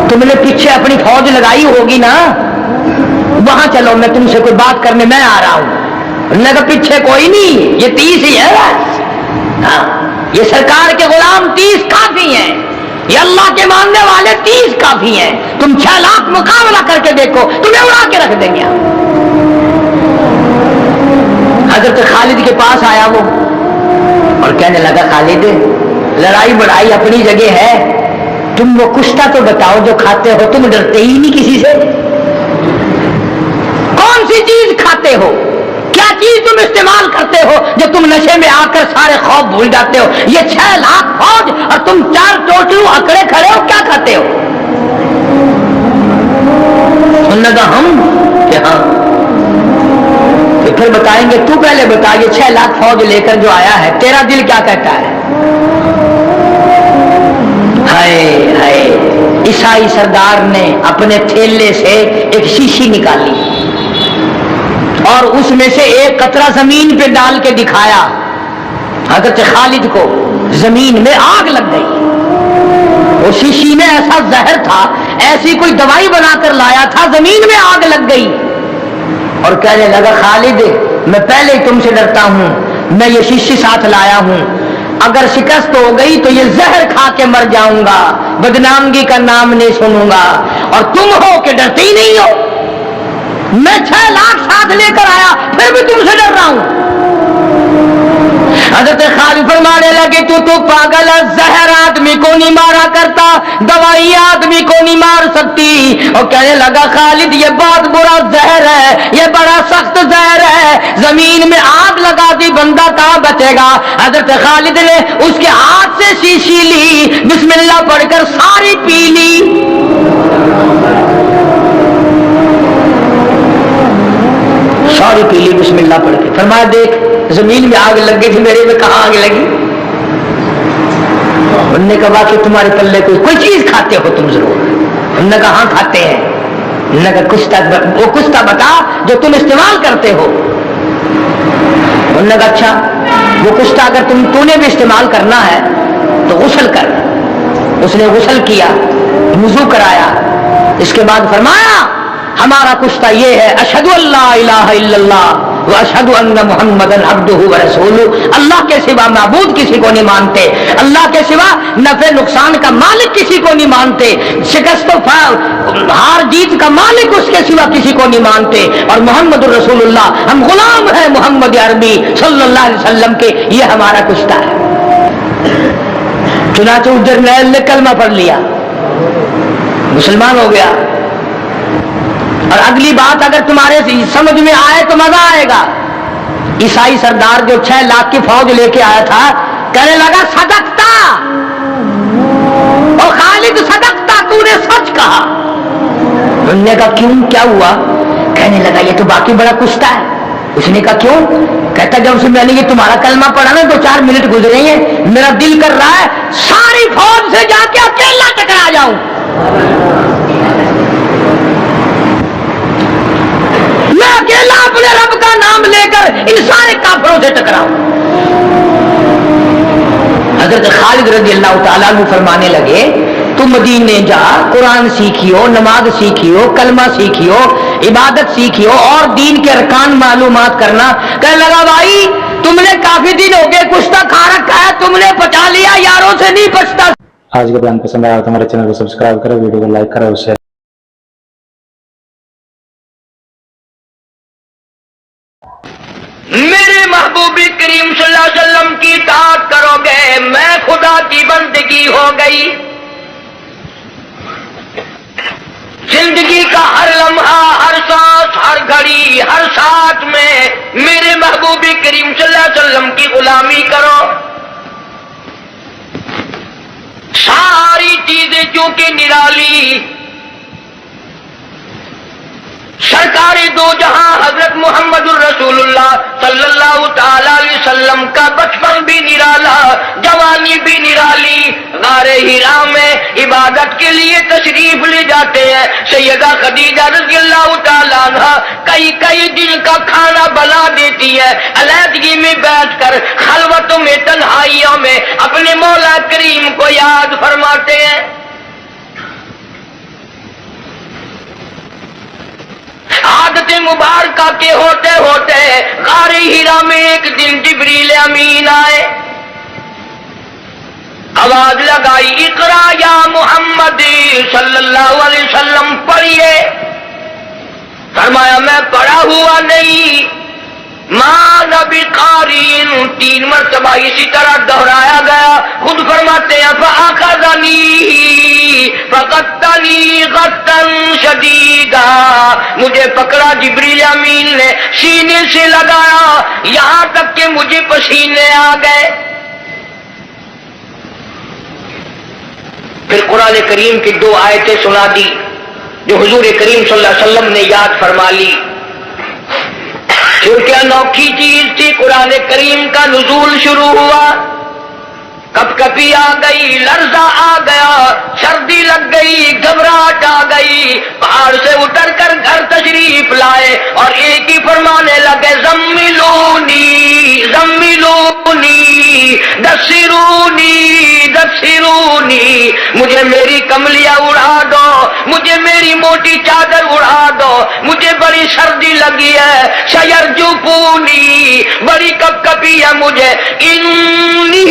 تم نے پیچھے اپنی فوج لگائی ہوگی نا، وہاں چلو، میں تم سے کوئی بات کرنے میں آ رہا ہوں. انہوں نے کہا پیچھے کوئی نہیں، یہ 30 ہی ہے بس. ہاں یہ سرکار کے غلام 30 کافی ہیں، یہ اللہ کے ماننے والے 30 کافی ہیں، تم 6 لاکھ مقابلہ کر کے دیکھو، تمہیں اڑا کے رکھ دیں گے. حضرت خالد کے پاس آیا وہ اور کہنے لگا خالد لڑائی بڑائی اپنی جگہ ہے، تم وہ کشتہ تو بتاؤ جو کھاتے ہو، تم ڈرتے ہی نہیں کسی سے. کون سی چیز کھاتے ہو، کیا چیز تم استعمال کرتے ہو جو تم نشے میں آ کر سارے خوف بھول جاتے ہو؟ یہ 6 لاکھ فوج اور تم 4 ٹوٹلو اکڑے کھڑے ہو، کیا کھاتے ہو؟ سننے کا ہم کہ ہاں، تو پھر بتائیں گے، تو پہلے بتا، یہ 6 لاکھ فوج لے کر جو آیا ہے تیرا دل کیا کہتا ہے؟ ہائے ہائے. عیسائی سردار نے اپنے تھیلے سے ایک شیشی نکالی اور اس میں سے ایک قطرہ زمین پہ ڈال کے دکھایا. حضرت خالد کو زمین میں آگ لگ گئی. وہ شیشی میں ایسا زہر تھا, ایسی کوئی دوائی بنا کر لایا تھا, زمین میں آگ لگ گئی. اور کہنے لگا خالد میں پہلے ہی تم سے ڈرتا ہوں, میں یہ شیشی ساتھ لایا ہوں, اگر شکست ہو گئی تو یہ زہر کھا کے مر جاؤں گا, بدنامگی کا نام نہیں سنوں گا. اور تم ہو کہ ڈرتے ہی نہیں ہو. میں 6 لاکھ ساتھ لے کر آیا, پھر بھی تم سے ڈر رہا ہوں. حضرت خالد فرمانے لگے تو پاگل ہے, زہر آدمی کو نہیں مارا کرتا, دوائی آدمی کو نہیں مار سکتی. اور کہنے لگا خالد یہ بہت برا زہر ہے, یہ بڑا سخت زہر ہے, زمین میں آگ لگا دی بندہ کہاں بچے گا. حضرت خالد نے اس کے ہاتھ سے شیشی لی, بسم اللہ پڑھ کر ساری پی لی. ساری پی لی بسم اللہ پڑھ کے. فرمایا دیکھ زمین میں آگ لگ گئی تھی, میرے میں کہاں آگ لگی. انہوں نے کہا کہ تمہارے پلے کوئی چیز کھاتے ہو تم ضرور. انہوں نے کہا ہاں کھاتے ہیں. انہوں نے کہا وہ کشتہ بتا جو تم استعمال کرتے ہو. انہوں نے کہا اچھا وہ کشتہ اگر تو نے بھی استعمال کرنا ہے تو غسل کر. اس نے غسل کیا, وضو کرایا, اس کے بعد فرمایا ہمارا کشتہ یہ ہے اشہد ان لا الہ الا اللہ واشہد ان محمدن عبدہ ورسولہ. اللہ کے سوا معبود کسی کو نہیں مانتے, اللہ کے سوا نفع نقصان کا مالک کسی کو نہیں مانتے, شکست و ہار جیت کا مالک اس کے سوا کسی کو نہیں مانتے, اور محمد الرسول اللہ, ہم غلام ہیں محمد عربی صلی اللہ علیہ وسلم کے, یہ ہمارا کشتہ ہے. چنانچہ جرنیل نے کلمہ پڑھ لیا, مسلمان ہو گیا. اور اگلی بات اگر تمہارے سمجھ میں آئے تو مزہ آئے گا. عیسائی سردار جو 6 لاکھ کی فوج لے کے آیا تھا, کہنے لگا صدقتا, اور خالد صدقتا, تو نے سچ کہا. انہوں نے کہا کیوں, کیا ہوا. کہنے لگا یہ تو باقی بڑا کشتہ ہے. اس نے کہا کیوں. کہتا جب سے میں نے یہ تمہارا کلمہ پڑھا نا 2-4 منٹ گزرے ہیں, میرا دل کر رہا ہے ساری فوج سے جا کے اکیلا ٹکرا جاؤں. میں اکیلا اپنے رب کا نام لے کر ان سارے کافروں سے ٹکراؤں. حضرت خالد رضی اللہ تعالیٰ عنہ فرمانے لگے تم مدینے جا, قرآن سیکھیو, نماز سیکھیو, کلمہ سیکھیو, عبادت سیکھیو, اور دین کے ارکان معلومات کرنا. کہنے لگا بھائی تم نے کافی دن ہو گئے کشتہ کھا رکھا ہے, تم نے پچا لیا, یاروں سے نہیں پچتا. آج کا بیان پسند آیا تو ہمارے چینل کو سبسکرائب کرو, ویڈیو کو لائک کرو, شیئر. میرے محبوب کریم صلی اللہ علیہ وسلم کی اطاعت کرو گے, میں خدا کی بندگی ہو گئی. زندگی کا ہر لمحہ, ہر سانس, ہر گھڑی, ہر ساتھ میں میرے محبوب کریم صلی اللہ علیہ وسلم کی غلامی کرو. ساری چیزیں چونکہ نرالی, سرکار دو جہاں حضرت محمد الرسول اللہ صلی اللہ تعالی علیہ وسلم کا بچپن بھی نرالا, جوانی بھی نرالی. غار حرا میں عبادت کے لیے تشریف لے جاتے ہیں. سیدہ خدیجہ رضی اللہ تعالی عنہ کئی دن کا کھانا بنا دیتی ہے, علیحدگی میں بیٹھ کر خلوتوں میں, تنہائیوں میں اپنے مولا کریم کو یاد فرماتے ہیں. عادت مبارکہ کے ہوتے ہوتے غار حرا میں ایک دن جبریل امین آئے, آواز لگائی اقرا یا محمد صلی اللہ علیہ وسلم, پڑھیے. فرمایا میں پڑھا ہوا نہیں, ماں نبی قارئ, 3 مرتبہ اسی طرح دہرایا گیا. خود فرماتے ہیں فاخذنی فقتنی غطا شدیدا, مجھے پکڑا جبریل امین نے, سینے سے لگایا یہاں تک کہ مجھے پسینے آ گئے. پھر قرآن کریم کی 2 آیتیں سنا دی جو حضور کریم صلی اللہ علیہ وسلم نے یاد فرما لی. کیونکہ انوکھی چیز تھی, قرآن کریم کا نزول شروع ہوا. کپ کپی آ گئی، لرزہ آ گیا، سردی لگ گئی، گھبراہٹ آ گئی، پہاڑ سے اتر کر گھر تشریف لائے اور ایک ہی فرمانے لگے زملونی زملونی دسرونی دسرونی، مجھے میری کملیاں اڑا دو، مجھے میری موٹی چادر اڑا دو، مجھے بڑی سردی لگی ہے، سیرجفونی، بڑی کپ کپی ہے مجھے، انی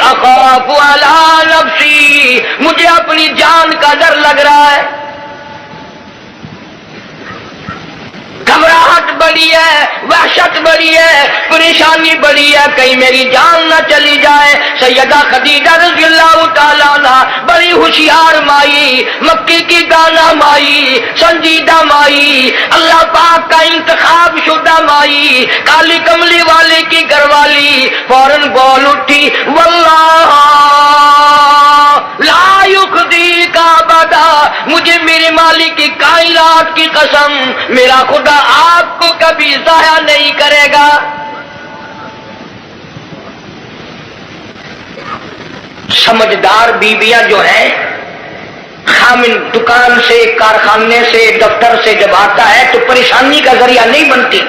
اخاف علی نفسی، مجھے اپنی جان کا ڈر لگ رہا ہے، گھبراہٹ بڑی ہے، وحشت بڑی ہے، پریشانی بڑی ہے، کہیں میری جان نہ چلی جائے۔ سیدہ خدیجہ رضی اللہ تعالیٰ عنہ بڑی ہوشیار مائی، مکی کی دانا مائی، سنجیدہ مائی، اللہ پاک کا انتخاب شدہ مائی، کالی کملی والے کی گھر والی، فوراً بول اٹھی واللہ لا یخزیک ابدا، مجھے میرے مالک کی کائنات کی قسم، میرا خدا آپ کو کبھی ضائع نہیں کرے گا۔ سمجھدار بیویاں جو ہیں، خامن دکان سے، کارخانے سے، دفتر سے جب آتا ہے تو پریشانی کا ذریعہ نہیں بنتی۔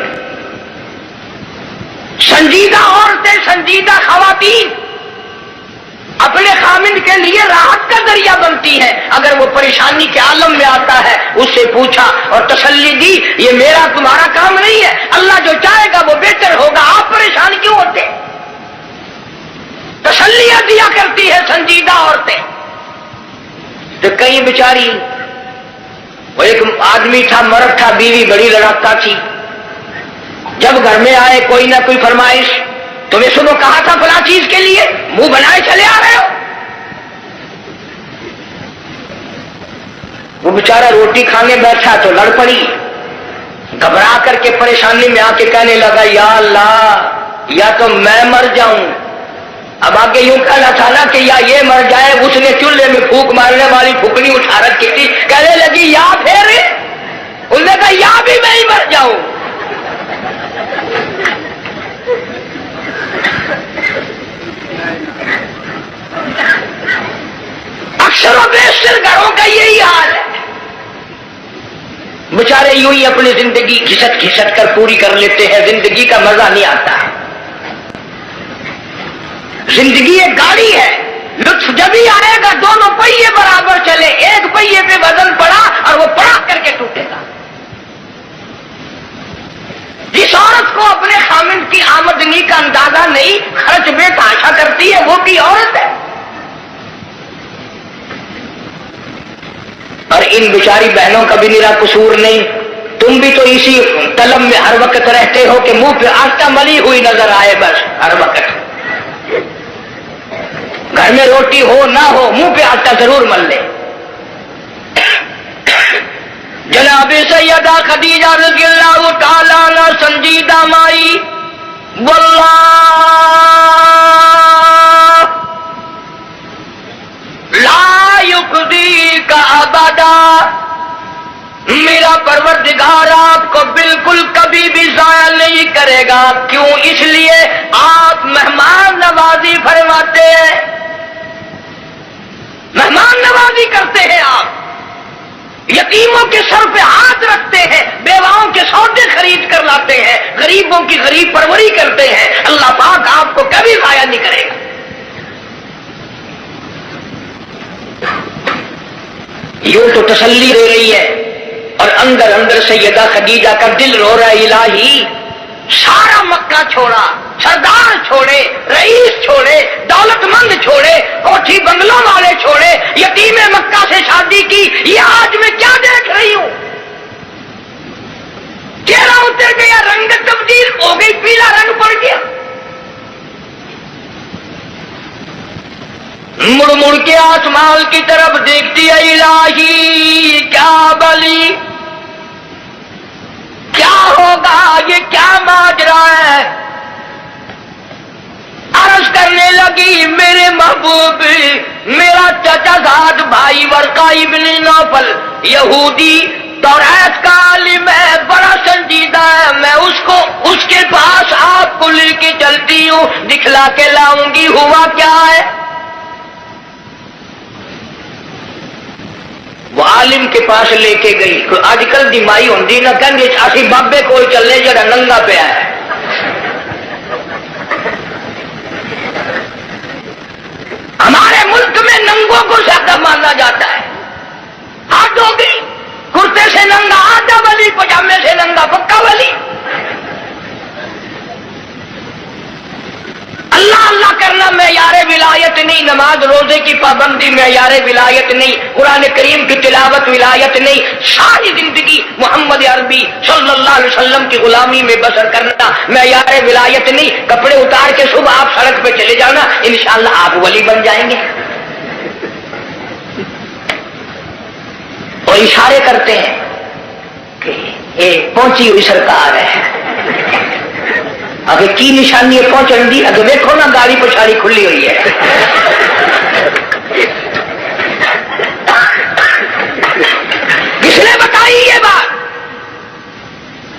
سنجیدہ عورتیں، سنجیدہ خواتین اپنے خامن کے لیے راحت کا ذریعہ بنتی ہے۔ اگر وہ پریشانی کے عالم میں آتا ہے، اس سے پوچھا اور تسلی دی، یہ میرا تمہارا کام نہیں ہے، اللہ جو چاہے گا وہ بہتر ہوگا، آپ پریشان کیوں ہوتے؟ تسلیاں دیا کرتی ہے سنجیدہ عورتیں۔ تو کئی بیچاری، وہ ایک آدمی تھا، مرد تھا، بیوی بڑی لڑکتا تھی، جب گھر میں آئے کوئی نہ کوئی فرمائش، تمہیں صبح کہا تھا فلاں چیز کے لیے، منہ بنائے چلے آ رہے ہو۔ وہ بیچارہ روٹی کھانے بیٹھا تو لڑ پڑی، گھبرا کر کے پریشانی میں آ کے کہنے لگا یا اللہ، یا تو میں مر جاؤں۔ اب آگے یوں کہنا تھا نا کہ یا یہ مر جائے، اس نے چولہے میں پھونک مارنے والی پھونکنی اٹھا رکھی تھی، کہنے لگی یا پھر، اس نے کہا یا بھی میں ہی مر جاؤں۔ اکثر و بیشتر گھروں کا یہی حال ہے، بیچارے یوں ہی اپنی زندگی گھسٹ گھسٹ کر پوری کر لیتے ہیں، زندگی کا مزہ نہیں آتا ہے۔ زندگی ایک گاڑی ہے، لطف جب ہی آئے گا دونوں پہیے برابر چلے، ایک پہیے پہ وزن پڑا اور وہ پڑا کر کے ٹوٹے گا۔ جس عورت کو اپنے خامن کی آمدنی کا اندازہ نہیں، خرچ بے تحاشا کرتی ہے، وہ بھی عورت ہے۔ اور ان بیچاری بہنوں کا بھی میرا قصور نہیں، تم بھی تو اسی طلب میں ہر وقت رہتے ہو کہ منہ پہ آٹا ملی ہوئی نظر آئے، بس ہر وقت گھر میں روٹی ہو نہ ہو منہ پہ آٹا ضرور مل لے۔ جناب سیدہ خدیجہ رضی اللہ تعالیٰ عنہ سنجیدہ مائی، واللہ لا یخزیک ابدا، میرا پروردگار آپ کو بالکل کبھی بھی ضائع نہیں کرے گا۔ کیوں؟ اس لیے آپ مہمان نوازی فرماتے ہیں، مہمان نوازی کرتے ہیں، آپ یتیموں کے سر پہ ہاتھ رکھتے ہیں، بیواؤں کے سودے خرید کر لاتے ہیں، غریبوں کی غریب پروری کرتے ہیں۔ اللہ پاک آپ کو کبھی ضائع نہیں کرے گا۔ یوں تو تسلی دے رہی ہے اور اندر اندر سیدہ خدیجہ کا دل رو رہا ہے، الہی سارا مکہ چھوڑا، سردار چھوڑے، رئیس چھوڑے، دولت مند چھوڑے، کوٹھی بنگلوں والے چھوڑے، یتیم مکہ سے شادی کی، یہ آج میں کیا دیکھ رہی ہوں؟ چہرہ اتر گیا، رنگ تبدیل ہو گئی، پیلا رنگ پڑ گیا۔ مڑ مڑ کے آسمان کی طرف دیکھتی ہے، الہی کیا بلی، کیا ہوگا، یہ کیا ماجرا ہے؟ عرض کرنے لگی، میرے محبوب، میرا چچا زاد بھائی ورقہ ابن نوفل یہودی تورات کا عالم ہے، بڑا سنجیدہ ہے، میں اس کے پاس آپ کو لے کے چلتی ہوں، دکھلا کے لاؤں گی ہوا کیا ہے۔ وہ عالم کے پاس لے کے گئی۔ آج کل دی مائی ہوندی نہ کہندی اسی بابے کول چلے جڑا ننگا پیا ہے۔ ہمارے ملک میں ننگوں کو زیادہ مانا جاتا ہے۔ حد ہو گئی، کرتے سے ننگا آدھا ولی، پجامے سے ننگا پکا ولی۔ اللہ اللہ کرنا معیار ولایت نہیں، نماز روزے کی پابندی معیار ولایت نہیں، قرآن کریم کی تلاوت ولایت نہیں، ساری زندگی محمد عربی صلی اللہ علیہ وسلم کی غلامی میں بسر کرنا معیار ولایت نہیں۔ کپڑے اتار کے صبح آپ سڑک پہ چلے جانا، انشاءاللہ آپ ولی بن جائیں گے۔ اور اشارے کرتے ہیں کہ یہ پہنچی ہوئی سرکار ہے، اگر کی نشانی ہے پہنچن دی، اگر دیکھو نا گاڑی پچھاڑی کھلی ہوئی ہے۔ کس نے بتائی یہ بات؟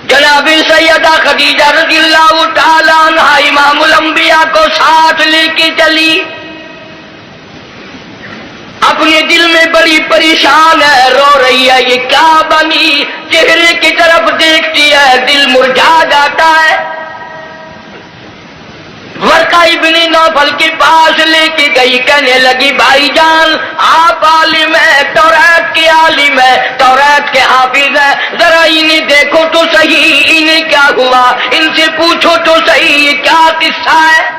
جناب سیدہ خدیجہ رضی اللہ تعالیٰ عنہا امام الانبیاء کو ساتھ لے کے چلی، اپنے دل میں بڑی پریشان ہے، رو رہی ہے، یہ کیا بنی؟ چہرے کی طرف دیکھتی ہے، دل مرجھا جاتا ہے۔ ورقہ ابن نوفل کے پاس لے کے گئی، کہنے لگی بھائی جان آپ عالم ہیں، تورات کے عالم ہیں، تورات کے حافظ ہیں، ذرا انہیں دیکھو تو صحیح، انہیں کیا ہوا، ان سے پوچھو تو صحیح یہ کیا قصہ ہے۔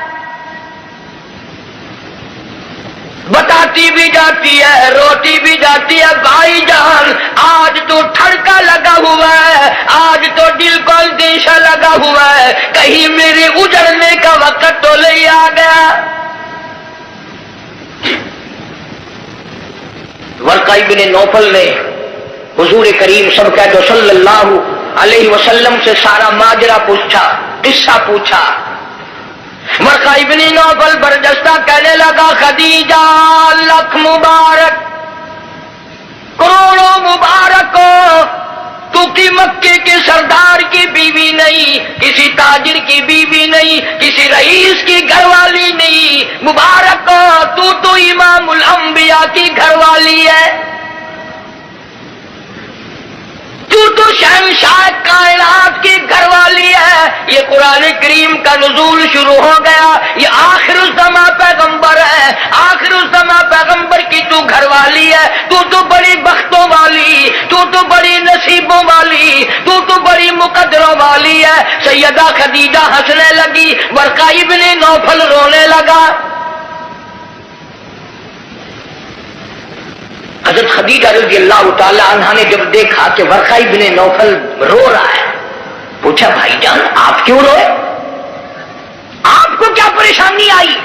بتاتی بھی جاتی ہے، روتی بھی جاتی ہے، بھائی جان آج تو ٹھڑکا لگا ہوا ہے، آج تو دل کو اندیشہ لگا ہوا ہے، کہیں میرے اجڑنے کا وقت تو نہیں آ گیا۔ ورقہ ابن نوفل نے حضور کریم سب کہہ دو صلی اللہ علیہ وسلم سے سارا ماجرا پوچھا، قصہ پوچھا۔ ورقہ ابن نوفل برجستہ کہنے لگا خدیجہ لکھ مبارک، کروڑوں مبارک ہو، تو کی مکے کے سردار کی بیوی نہیں، کسی تاجر کی بیوی نہیں، کسی رئیس کی گھر والی نہیں، مبارک ہو تو امام الانبیاء کی گھر والی ہے، تو شہنشاہ کائنات کی گھر والی ہے۔ یہ قرآن کریم کا نزول شروع ہو گیا، یہ آخر الزماں پیغمبر ہے، آخر الزماں پیغمبر کی تو گھر والی ہے، تو بڑی بختوں والی، تو بڑی نصیبوں والی، تو بڑی مقدروں والی ہے۔ سیدہ خدیجہ ہنسنے لگی، ورقہ ابن نوفل رونے لگا۔ حضرت خدیجہ رضی اللہ تعالی عنہا نے جب دیکھا کہ ورقہ ابن نوفل رو رہا ہے، پوچھا بھائی جان آپ کیوں روئے، آپ کو کیا پریشانی آئی؟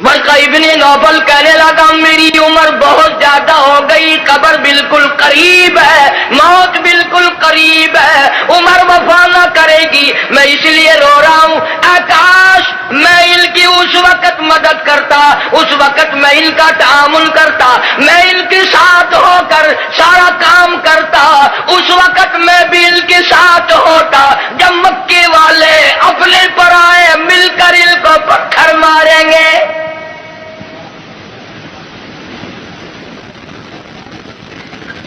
ورقہ ابن نوفل کہنے لگا میری عمر بہت زیادہ ہو گئی، قبر بالکل قریب ہے، موت بالکل قریب ہے، عمر وفا نہ کرے گی، میں اس لیے رو رہا ہوں۔ کاش میں ان کی اس وقت مدد کرتا، اس وقت میں ان کا تعامل کرتا، میں ان کے ساتھ ہو کر سارا کام کرتا، اس وقت میں بھی ان کے ساتھ ہوتا جب مکے والے اپنے پر آئے، مل کر ان کو پتھر ماریں گے۔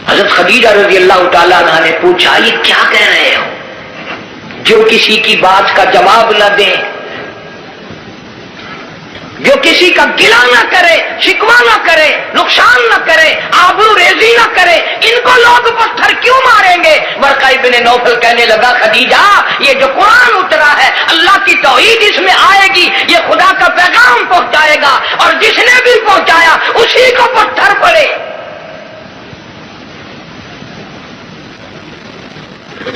حضرت خدیجہ رضی اللہ تعالیٰ عنہ نے پوچھا یہ کیا کہہ رہے ہو، جو کسی کی بات کا جواب نہ دیں، جو کسی کا گلہ نہ کرے، شکوہ نہ کرے، نقصان نہ کرے، آبرو ریزی نہ کرے، ان کو لوگ پتھر کیوں ماریں گے؟ ورقہ ابن نوفل کہنے لگا خدیجہ یہ جو قرآن اترا ہے اللہ کی توحید اس میں آئے گی، یہ خدا کا پیغام پہنچائے گا، اور جس نے بھی پہنچایا اسی کو پتھر پڑے۔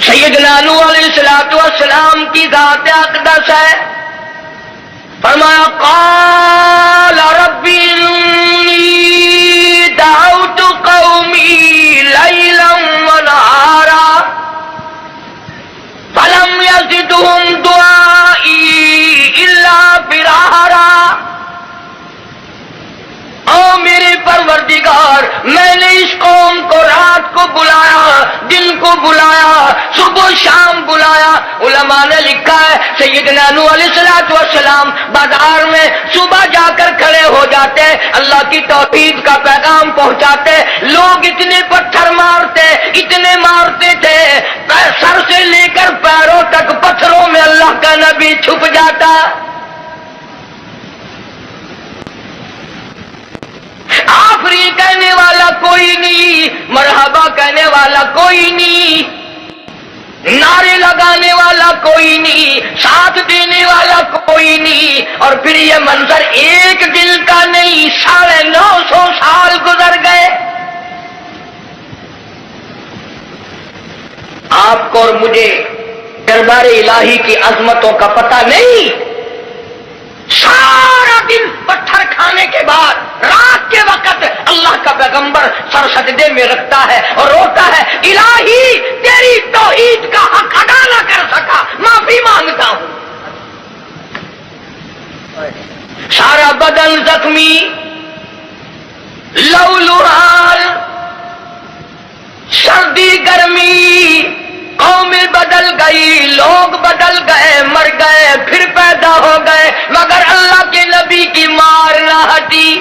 سیدنا نوح علیہ السلام کی ذات اقدس ہے، فرمایا قال رب انی دعوت قومی لیلا ونہارا فلم یزدہم دعائی الا فرارا۔ او میرے پروردگار میں نے اس قوم کو رات رات کو بلایا، دن کو بلایا، صبح شام بلایا۔ علماء نے لکھا ہے سیدنا نوح علیہ السلام بازار میں صبح جا کر کھڑے ہو جاتے، اللہ کی توحید کا پیغام پہنچاتے، لوگ اتنے پتھر مارتے، اتنے مارتے تھے، سر سے لے کر پیروں تک پتھروں میں اللہ کا نبی چھپ جاتا۔ آفری کہنے والا کوئی نہیں، مرحبا کہنے والا کوئی نہیں، نعرے لگانے والا کوئی نہیں، ساتھ دینے والا کوئی نہیں، اور پھر یہ منظر ایک دن کا نہیں، 950 سال گزر گئے۔ آپ کو اور مجھے دربار الہی کی عظمتوں کا پتہ نہیں۔ سارا دن پتھر کھانے کے بعد رات کے وقت اللہ کا پیغمبر سر سجدے میں رکھتا ہے اور روتا ہے، الہی تیری توحید کا حق ادا نہ کر سکا، معافی مانگتا ہوں۔ سارا بدن زخمی، لو لہال، سردی گرمی، قوم بدل گئی، لوگ بدل گئے، مر گئے، پھر پیدا ہو گئے، مگر اللہ کے نبی کی مار نہ ہٹی۔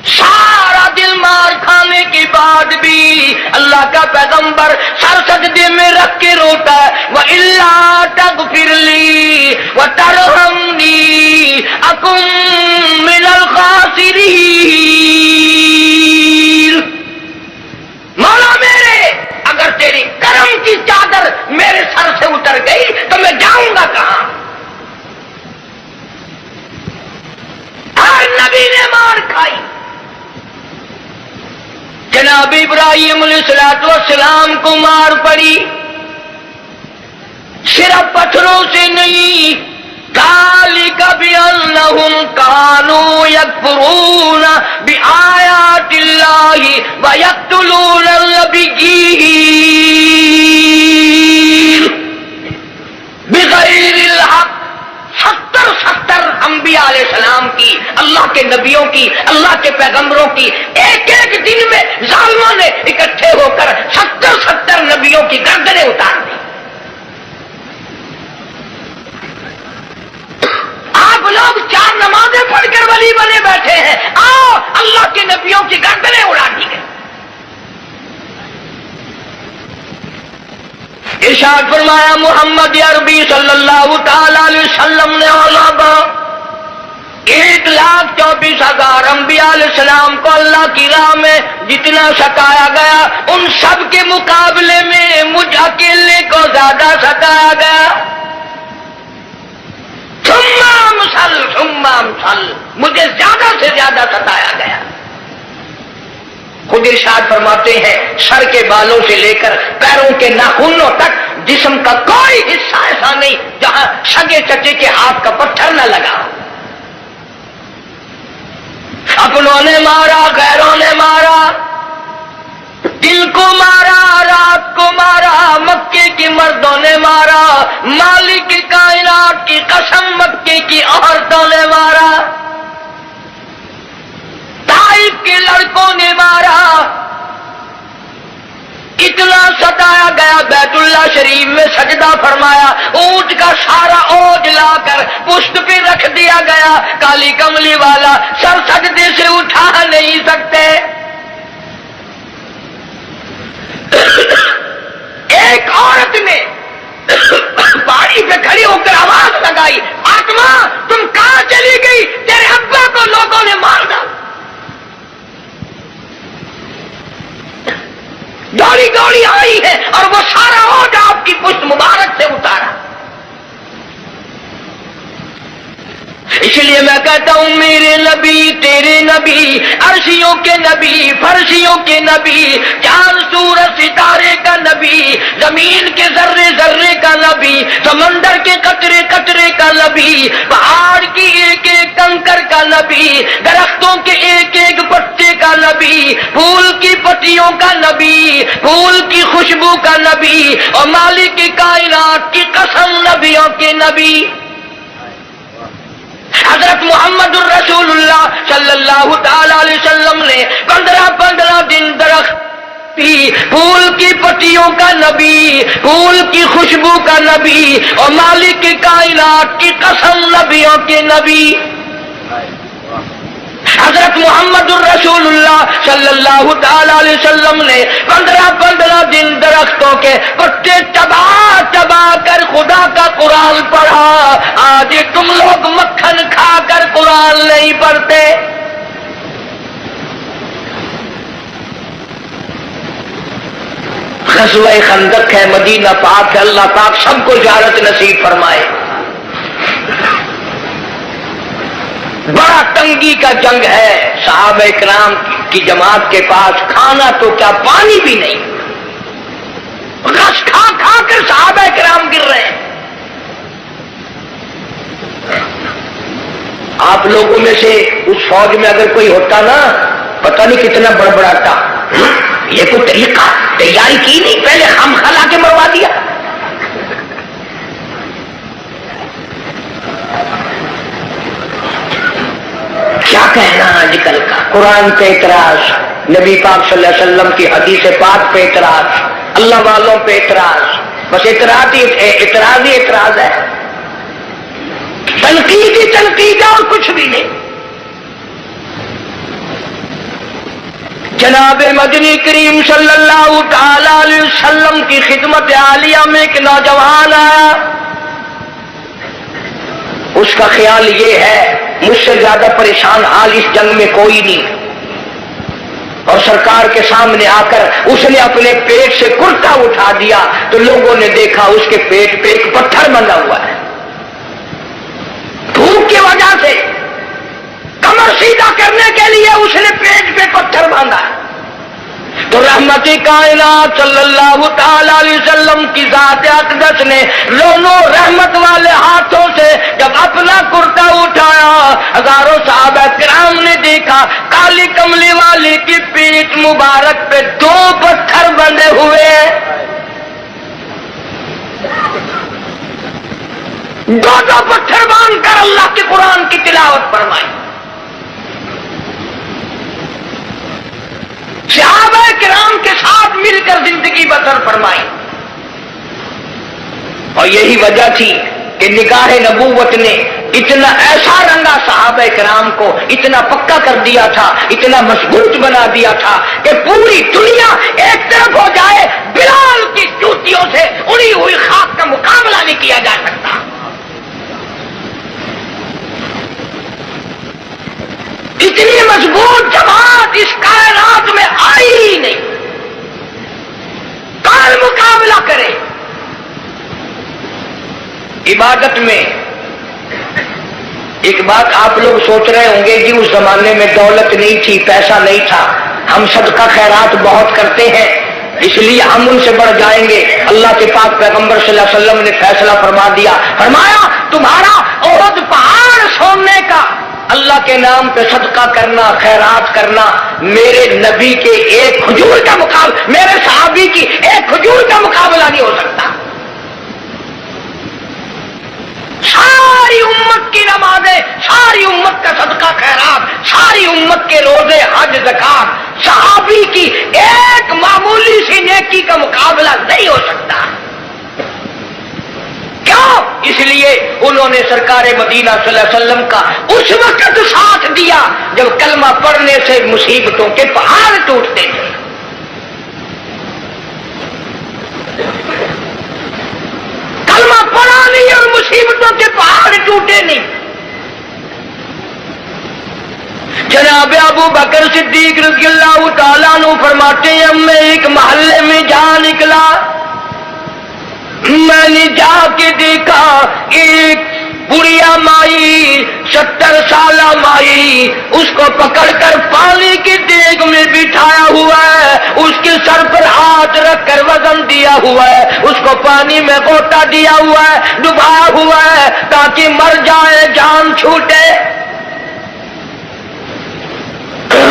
سارا دل مار کھانے کے بعد بھی اللہ کا پیغمبر سر سجدے میں رکھ کے روتا ہے، وَإِلَّا تَغْفِرْ لِي وَتَرْحَمْنِي أَكُن مِّنَ الْخَاسِرِينَ۔ مولا میرے، اگر تیری کرم کی چادر میرے سر سے اتر گئی تو میں جاؤں گا کہاں؟ ہر نبی نے مار کھائی۔ جناب ابراہیم علیہ السلام کو مار پڑی، صرف پتھروں سے نہیں، ذَلِكَ بِأَنَّهُمْ كَانُوا يَكْفُرُونَ بِآيَاتِ اللَّهِ وَيَقْتُلُونَ النَّبِيِّينَ بِغَيْرِ الْحَقِّ۔ 70 انبیاء علیہ السلام کی، اللہ کے نبیوں کی، اللہ کے پیغمبروں کی، ایک ایک دن میں ظالموں نے اکٹھے ہو کر 70 نبیوں کی گردنیں اتار دی۔ آپ لوگ 4 نمازیں پڑھ کر ولی بنے بیٹھے ہیں، آؤ اللہ کے نبیوں کی گردنیں اڑا دی گئی۔ ارشاد فرمایا محمد عربی صلی اللہ تعالی علیہ وسلم نے 1,24,000 انبیاء علیہ السلام کو اللہ کی راہ میں جتنا ستایا گیا، ان سب کے مقابلے میں مجھ اکیلے کو زیادہ ستایا گیا۔ ثم امثل، مجھے زیادہ سے زیادہ ستایا گیا۔ خود ارشاد فرماتے ہیں سر کے بالوں سے لے کر پیروں کے ناخنوں تک جسم کا کوئی حصہ ایسا نہیں جہاں سگے چچے کے ہاتھ کا پتھر نہ لگا۔ اپنوں نے مارا، غیروں نے مارا، دن کو مارا، رات کو مارا، مکے کے مردوں نے مارا، مالک کائنات کی قسم مکے کی عورتوں نے مارا، طائف کے لڑکوں نے مارا، اتنا ستایا گیا بیت اللہ شریف میں سجدہ فرمایا، اونٹ کا سارا اوج لا کر پشت پہ رکھ دیا گیا، کالی کملی والا سر سجدے سے اٹھا نہیں سکتے۔ ایک عورت نے پہاڑی پہ کھڑی ہو کر آواز لگائی، فاطمہ تم کہاں چلی گئی؟ تیرے ابا کو لوگوں نے مار ڈالا۔ دوڑی دوڑی آئی ہے اور وہ سارا اوج آپ کی پشت مبارک سے اتارا۔ اس لیے میں کہتا ہوں میرے نبی، تیرے نبی، عرشیوں کے نبی، فرشیوں کے نبی، چاند سورج ستارے کا نبی، زمین کے ذرے ذرے کا نبی، سمندر کے قطرے قطرے کا نبی، پہاڑ کی ایک ایک کنکر کا نبی، درختوں کے ایک ایک پتے کا نبی، پھول کی پتیوں کا نبی، پھول کی خوشبو کا نبی، اور مالک کائنات کی قسم نبیوں کے نبی۔ حضرت محمد الرسول اللہ صلی اللہ اللہ تعالی علیہ وسلم نے 15 دن درخت پھول کی پتیوں کا نبی، پھول کی خوشبو کا نبی، اور مالک کی کائنات کی قسم نبیوں کے نبی حضرت محمد الرسول اللہ صلی اللہ تعالی علیہ وسلم نے 15 دن درختوں کے پتے چبا کر خدا کا قرآن پڑھا. آج تم لوگ مکھن کھا کر قرآن نہیں پڑھتے. غزوہ خندق ہے، مدینہ پاک ہے، اللہ پاک سب کو زیارت نصیب فرمائے. بڑا تنگی کا جنگ ہے، صحابہ اکرام کی جماعت کے پاس کھانا تو کیا پانی بھی نہیں، رس کھا کر صحابہ اکرام گر رہے ہیں. آپ لوگوں میں سے اس فوج میں اگر کوئی ہوتا نا، پتہ نہیں کتنا بڑبڑاتا. یہ کوئی طریقہ تیاری کی نہیں، پہلے خام خلا کے مروا دیا. کیا کہنا آج کل کا، قرآن پہ اعتراض، نبی پاک صلی اللہ علیہ وسلم کی حدیث پاک پہ اعتراض، اللہ والوں پہ اعتراض. بس اعتراض ہی اعتراض ہے، تنقید ہی تنقید ہے اور کچھ بھی نہیں. جناب مدنی کریم صلی اللہ تعالی علیہ وسلم کی خدمت عالیہ میں ایک نوجوان آیا. اس کا خیال یہ ہے مجھ سے زیادہ پریشان حال اس جنگ میں کوئی نہیں. اور سرکار کے سامنے آ کر اس نے اپنے پیٹ سے کرتا اٹھا دیا تو لوگوں نے دیکھا اس کے پیٹ پہ ایک پتھر بندھا ہوا ہے. دھوپ کی وجہ سے کمر سیدھا کرنے کے لیے اس نے پیٹ پہ پتھر باندھا. تو رحمت کائنات صلی اللہ تعالی علیہ وسلم کی ذات اقدس نے دونوں رحمت والے ہاتھوں سے جب اپنا کرتا اٹھایا، ہزاروں صحابہ کرام نے دیکھا کالی کملی والی کی پیٹھ مبارک پہ 2 پتھر بندھے ہوئے. 2 پتھر باندھ کر اللہ کے قرآن کی تلاوت فرمائی. صحابہ کرام کے ساتھ مل کر زندگی بسر فرمائی. اور یہی وجہ تھی کہ نگاہ نبوت نے اتنا ایسا رنگا صحابہ کرام کو، اتنا پکا کر دیا تھا، اتنا مضبوط بنا دیا تھا کہ پوری دنیا ایک طرف ہو جائے، بلال کی جوتیوں سے اڑی ہوئی خاک کا مقابلہ نہیں کیا جا سکتا. اتنی مضبوط جماعت اس کائنات میں آئی ہی نہیں. کون مقابلہ کرے؟ عبادت میں ایک بات آپ لوگ سوچ رہے ہوں گے، جی اس زمانے میں دولت نہیں تھی، پیسہ نہیں تھا، ہم صدقہ خیرات بہت کرتے ہیں اس لیے ہم ان سے بڑھ جائیں گے. اللہ کے پاک پیغمبر صلی اللہ علیہ وسلم نے فیصلہ فرما دیا، فرمایا تمہارا احد پہاڑ چھوڑنے کا، اللہ کے نام پہ صدقہ کرنا، خیرات کرنا، میرے نبی کے ایک کھجور کا مقابلہ، میرے صحابی کی ایک کھجور کا مقابلہ نہیں ہو سکتا. ساری امت کی نمازیں، ساری امت کا صدقہ خیرات، ساری امت کے روزے، حج، زکات، صحابی کی ایک معمولی سی نیکی کا مقابلہ نہیں ہو سکتا. کیوں؟ اس لیے انہوں نے سرکار مدینہ صلی اللہ علیہ وسلم کا اس وقت ساتھ دیا جب کلمہ پڑھنے سے مصیبتوں کے پہاڑ ٹوٹتے تھے. کلمہ پڑھا نہیں اور مصیبتوں کے پہاڑ ٹوٹے نہیں. جناب ابو بکر صدیق رضی اللہ تعالیٰ عنہ فرماتے ہیں میں ایک محلے میں جا نکلا، میں نے جا کے دیکھا ایک بڑھیا مائی، 70 سالہ مائی، اس کو پکڑ کر پانی کی دیگ میں بٹھایا ہوا ہے، اس کے سر پر ہاتھ رکھ کر وزن دیا ہوا ہے، اس کو پانی میں غوطہ دیا ہوا ہے، ڈبایا ہوا ہے تاکہ مر جائے، جان چھوٹے.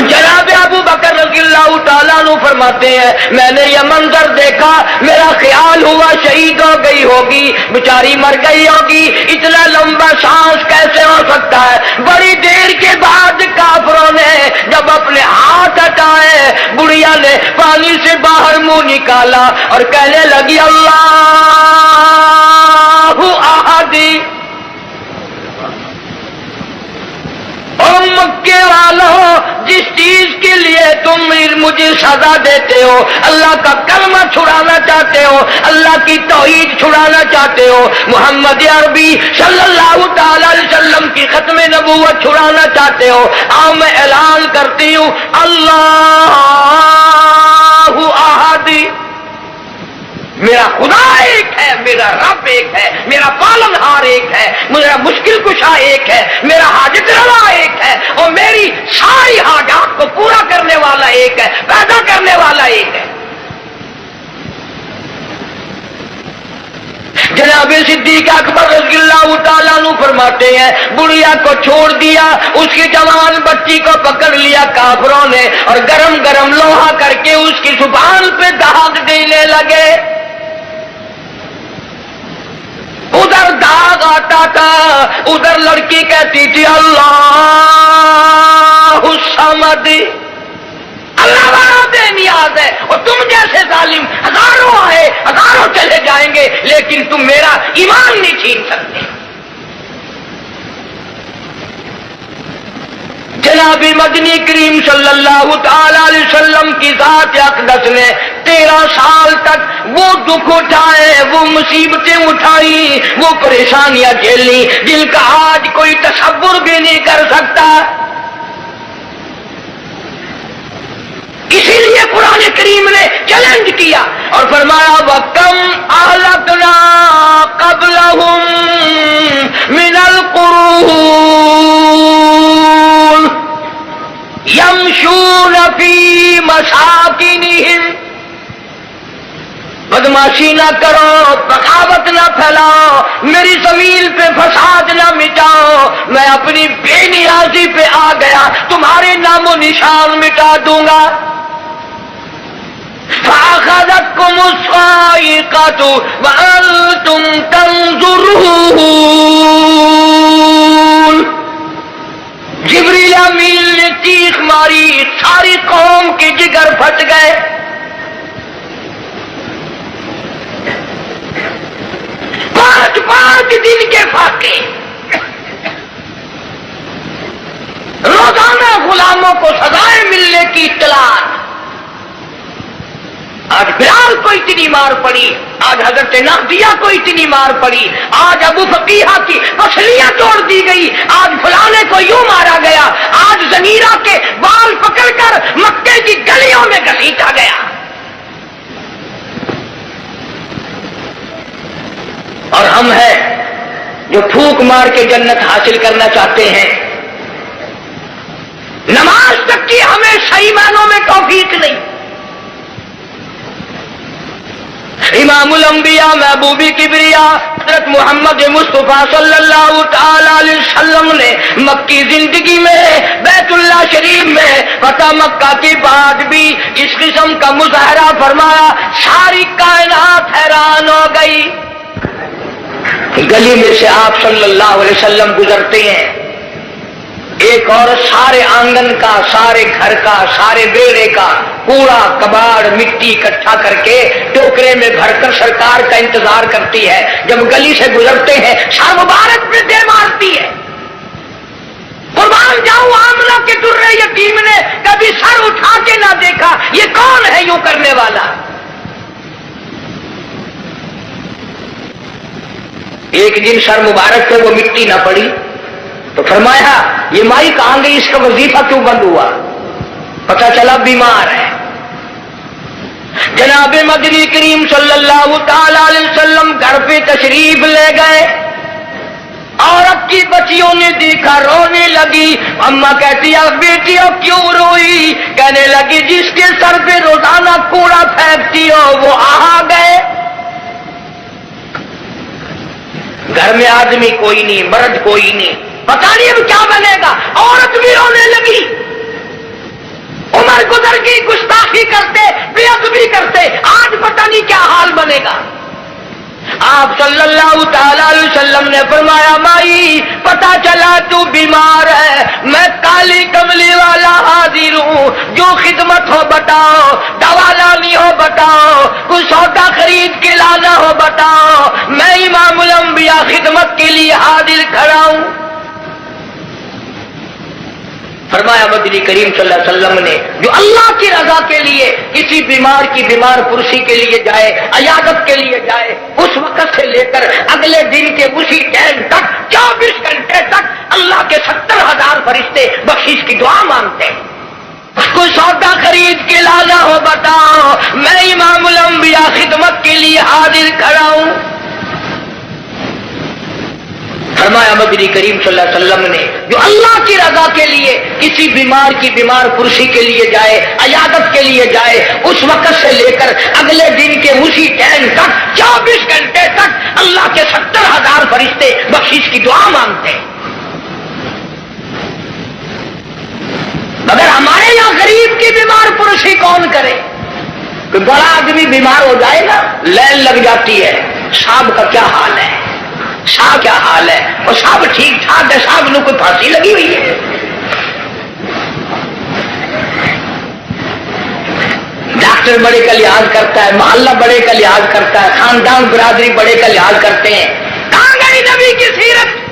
جناب ابو بکر رضی اللہ تعالیٰ عنہ فرماتے ہیں میں نے یہ منظر دیکھا، میرا خیال ہوا شہید ہو گئی ہوگی، بیچاری مر گئی ہوگی، اتنا لمبا سانس کیسے ہو سکتا ہے. بڑی دیر کے بعد کافروں نے پانی سے باہر منہ نکالا اور کہنے لگی اللہ احد. اور مکے والوں، جس چیز کے لیے تم مجھے سزا دیتے ہو، اللہ کا کلمہ چھڑانا چاہتے ہو، اللہ کی توحید چھڑانا چاہتے ہو، محمد عربی صلی اللہ تعالی علیہ وسلم کی ختم نبوت چھڑانا چاہتے ہو، آؤ میں اعلان کرتی ہوں اللہ احد. میرا خدا ایک ہے، میرا رب ایک ہے، میرا پالنہار ایک ہے، میرا مشکل کشا ایک ہے، میرا حاجت روا ایک ہے، اور میری ساری حاجات کو پورا کرنے والا ایک ہے، پیدا کرنے والا ایک ہے. جناب صدیق اکبر رضی اللہ تعالیٰ عنہ فرماتے ہیں بڑھیا کو چھوڑ دیا، اس کی جوان بچی کو پکڑ لیا کافروں نے اور گرم گرم لوہا کر کے اس کی زبان پہ داغ دینے لگے. ادھر داغ آتا تھا، ادھر لڑکی کہتی تھی اللہ الصمد، اللہ بڑا بے نیاز ہے، اور تم جیسے ظالم ہزاروں آئے ہزاروں چلے جائیں گے لیکن تم میرا ایمان نہیں چھین سکتے. جناب مدنی کریم صلی اللہ تعالی علیہ وسلم کی ذات اقدس نے 13 سال تک وہ دکھ اٹھائے، وہ مصیبتیں اٹھائی، وہ پریشانیاں جھیلی جن کا آج کوئی تصور بھی نہیں کر سکتا. اسی لیے قرآن کریم نے چیلنج کیا اور فرمایا وَكَمْ أَهْلَكْنَا قَبْلَهُمْ مِنَ الْقُرُونِ يَمْشُونَ فِي مَسَاكِنِهِمْ. بدماشی نہ کرو، بغاوت نہ پھیلاؤ، میری زمین پہ فساد نہ مٹاؤ، میں اپنی بے نیازی پہ آ گیا، تمہارے نام و نشان مٹا دوں گا. فَأَخَذَتْكُمُ الصَّاعِقَةُ وَأَنْتُمْ تَنْظُرُونَ. جبریل امین نے چیخ ماری، ساری قوم کے جگر پھٹ گئے. پانچ دن کے فاقے، روزانہ غلاموں کو سزائیں ملنے کی اطلاع. آج بلال کو اتنی مار پڑی، آج حضرت نافیہ کو اتنی مار پڑی، آج ابو فقیہ کی پسلیاں توڑ دی گئی، آج فلانے کو یوں مارا گیا، آج زمیرہ کے بال پکڑ کر مکے کی گلیوں میں گھسیٹا گیا. اور ہم ہیں جو پھونک مار کے جنت حاصل کرنا چاہتے ہیں. نماز تک کی ہمیں صحیح معنوں میں توفیق نہیں. امام الانبیاء محبوب کبریا حضرت محمد مصطفیٰ صلی اللہ تعالی علیہ وسلم نے مکی زندگی میں بیت اللہ شریف میں فتح مکہ کے بعد بھی اس قسم کا مظاہرہ فرمایا، ساری کائنات حیران ہو گئی. گلی میں سے آپ صلی اللہ علیہ وسلم گزرتے ہیں، ایک عورت سارے آنگن کا، سارے گھر کا، سارے بیڑے کا کوڑا کباڑ مٹی اکٹھا کر کے ٹوکرے میں بھر کر سرکار کا انتظار کرتی ہے. جب گلی سے گزرتے ہیں سر مبارک پہ دے مارتی ہے. قربان جاؤں آمنہ کے درے یتیم نے کبھی سر اٹھا کے نہ دیکھا، یہ کون ہے یوں کرنے والا. ایک دن سر مبارک پہ وہ مٹی نہ پڑی تو فرمایا یہ مائی کہاں گئی، اس کا وظیفہ کیوں بند ہوا؟ پتہ چلا بیمار ہے. جناب مدنی کریم صلی اللہ تعالی علیہ وسلم گھر پہ تشریف لے گئے. عورت کی بچیوں نے دیکھا، رونے لگی. اماں کہتی ہے بیٹیوں کیوں روئی؟ کہنے لگی جس کے سر پہ روزانہ کوڑا پھینکتی ہو وہ آ گئے. گھر میں آدمی کوئی نہیں، مرد کوئی نہیں، پتہ نہیں اب کیا بنے گا. عورت بھی رونے لگی. عمر گزر گئی، گستاخی کرتے، بے ادبی کرتے، آج پتہ نہیں کیا حال بنے گا. آپ صلی اللہ تعالی علیہ وسلم نے فرمایا مائی پتا چلا تو بیمار ہے، میں کالی کملی والا حاضر ہوں، جو خدمت ہو بتاؤ، دوا لانی ہو بتاؤ، کوئی سودا خرید کے لانا ہو بتاؤ، میں امام الانبیاء خدمت کے لیے حاضر کھڑا ہوں۔ فرمایا مدنی کریم صلی اللہ علیہ وسلم نے جو اللہ کی رضا کے لیے کسی بیمار کی بیمار پرسی کے لیے جائے، عیادت کے لیے جائے، اس وقت سے لے کر اگلے دن کے اسی ٹائم تک 24 گھنٹے تک اللہ کے 70,000 فرشتے بخشش کی دعا مانگتے ہیں۔ کوئی سودا خرید کے لانا ہو بتاؤ، میں امام الانبیاء خدمت کے لیے حاضر کھڑا ہوں۔ فرمایا مدنی کریم صلی اللہ علیہ وسلم نے جو اللہ کی رضا کے لیے کسی بیمار کی بیمار پرسی کے لیے جائے، عیادت کے لیے جائے، اس وقت سے لے کر اگلے دن کے اسی ٹائم تک 24 گھنٹے تک اللہ کے 70,000 فرشتے بخشش کی دعا مانگتے ہیں۔ مگر ہمارے یہاں غریب کی بیمار پرسی کون کرے؟ کوئی بڑا آدمی بیمار ہو جائے نا، لائن لگ جاتی ہے، صاحب کا کیا حال ہے، صاحب کیا حال ہے، اور صاحب ٹھیک ٹھاک ہے، صاحب نے کوئی پھانسی لگی ہوئی ہے۔ ڈاکٹر بڑے کا لحاظ کرتا ہے، محلہ بڑے کا لحاظ کرتا ہے، خاندان برادری بڑے کا لحاظ کرتے ہیں۔ کہاں گئی نبی کی سیرت؟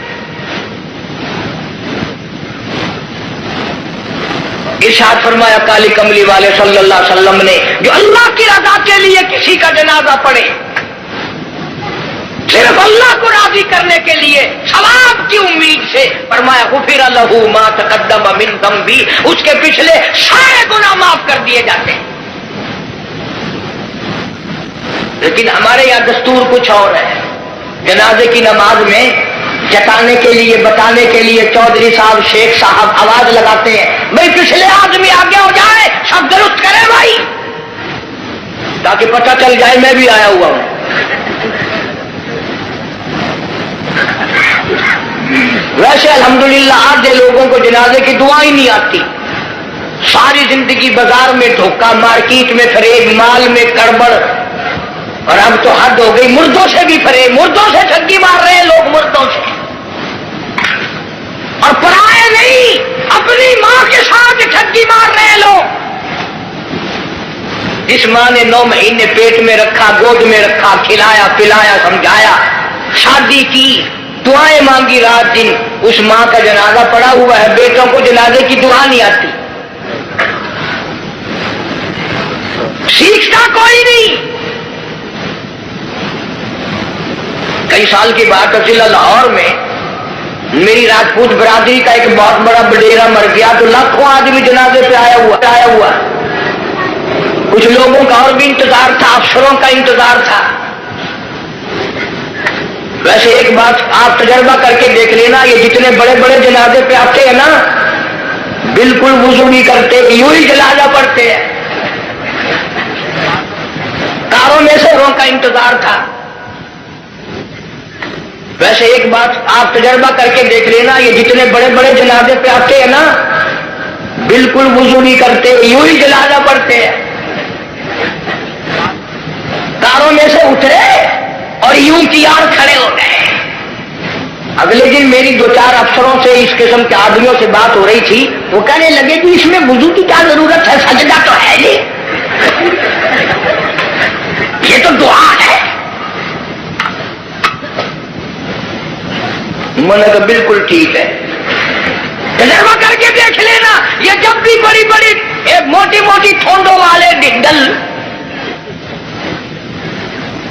ارشاد فرمایا کالی کملی والے صلی اللہ علیہ وسلم نے جو اللہ کی رضا کے لیے کسی کا جنازہ پڑھے، صرف اللہ کو راضی کرنے کے لیے، ثواب کی امید سے، فرمایا غفر لہ ما تقدم من ذنبہ، اس کے پچھلے سارے گناہ معاف کر دیے جاتے ہیں۔ لیکن ہمارے یہاں دستور کچھ اور ہے، جنازے کی نماز میں جتانے کے لیے، بتانے کے لیے چودھری صاحب، شیخ صاحب آواز لگاتے ہیں، بھائی پچھلے آدمی آگے ہو جائے، سب درست کرے بھائی، تاکہ پتہ چل جائے میں بھی آیا ہوا ہوں۔ ویسے الحمدللہ آدھے لوگوں کو جنازے کی دعا ہی نہیں آتی، ساری زندگی بازار میں دھوکہ، مارکیٹ میں فریب، مال میں گڑبڑ، اور اب تو حد ہو گئی، مردوں سے بھی فریب، مردوں سے ٹھگی مار رہے ہیں لوگ، مردوں سے، اور پرائے نہیں، اپنی ماں کے ساتھ ٹھگی مار رہے ہیں لوگ۔ جس ماں نے 9 مہینے پیٹ میں رکھا، گود میں رکھا، کھلایا پلایا سمجھایا، شادی کی، دعائیں مانگی رات دن، اس ماں کا جنازہ پڑا ہوا ہے، بیٹوں کو جنازے کی دعا نہیں آتی، سیکھتا کوئی نہیں۔ کئی سال کی بات ہے، ضلع لاہور میں میری راجپوت برادری کا ایک بہت بڑا بڈیرا مر گیا، تو لاکھوں آدمی جنازے پہ آیا ہوا، کچھ لوگوں کا اور بھی انتظار تھا، افسروں کا انتظار تھا۔ ویسے ایک بات آپ تجربہ کر کے دیکھ لینا، یہ جتنے بڑے بڑے جنازے پہ آتے ہیں نا، بالکل وضو نہیں کرتے، یوں ہی جنازہ پڑھتے ہیں، کاروں میں سے روح کا انتظار تھا۔ ویسے ایک بات آپ تجربہ کر کے دیکھ لینا، یہ جتنے بڑے بڑے جنازے پہ آتے ہیں نا، بالکل وضو نہیں کرتے، یوں ہی جنازہ پڑھتے ہیں، کاروں میں سے اترے اور یوں تیار کھڑے ہو گئے۔ اگلے دن میری 2-4 افسروں سے، اس قسم کے آدمیوں سے بات ہو رہی تھی، وہ کہنے لگے کہ اس میں وضو کی کیا ضرورت ہے، سجدہ تو ہے نہیں، یہ تو دعا ہے۔ میں نے کہا بالکل ٹھیک ہے، تجربہ کر کے دیکھ لینا، یہ جب بھی بڑی بڑی موٹی موٹی ٹھونڈوں والے ڈنڈل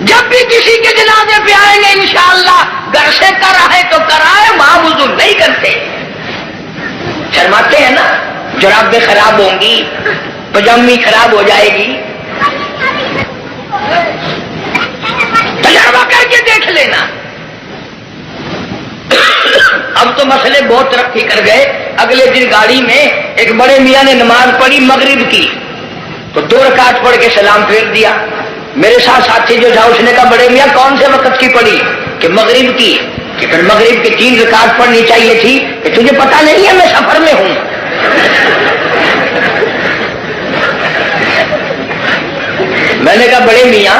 جب بھی کسی کے جنازے پہ آئیں گے انشاءاللہ، گھر سے کرائے تو کرائے، وہاں وضو نہیں کرتے، شرماتے ہیں نا، جرابیں خراب ہوں گی، پجامی خراب ہو جائے گی، تجربہ کر کے دیکھ لینا۔ اب تو مسئلے بہت ترقی کر گئے، اگلے دن گاڑی میں ایک بڑے میاں نے نماز پڑھی مغرب کی، تو 2 رکعت پڑھ کے سلام پھیر دیا۔ میرے ساتھ ساتھی جو تھا اس نے کہا بڑے میاں کون سے وقت کی پڑھی؟ کہ مغرب کی، کہ پھر مغرب کی 3 رکعت پڑھنی چاہیے تھی، کہ تجھے پتا نہیں ہے میں سفر میں ہوں۔ میں نے کہا بڑے میاں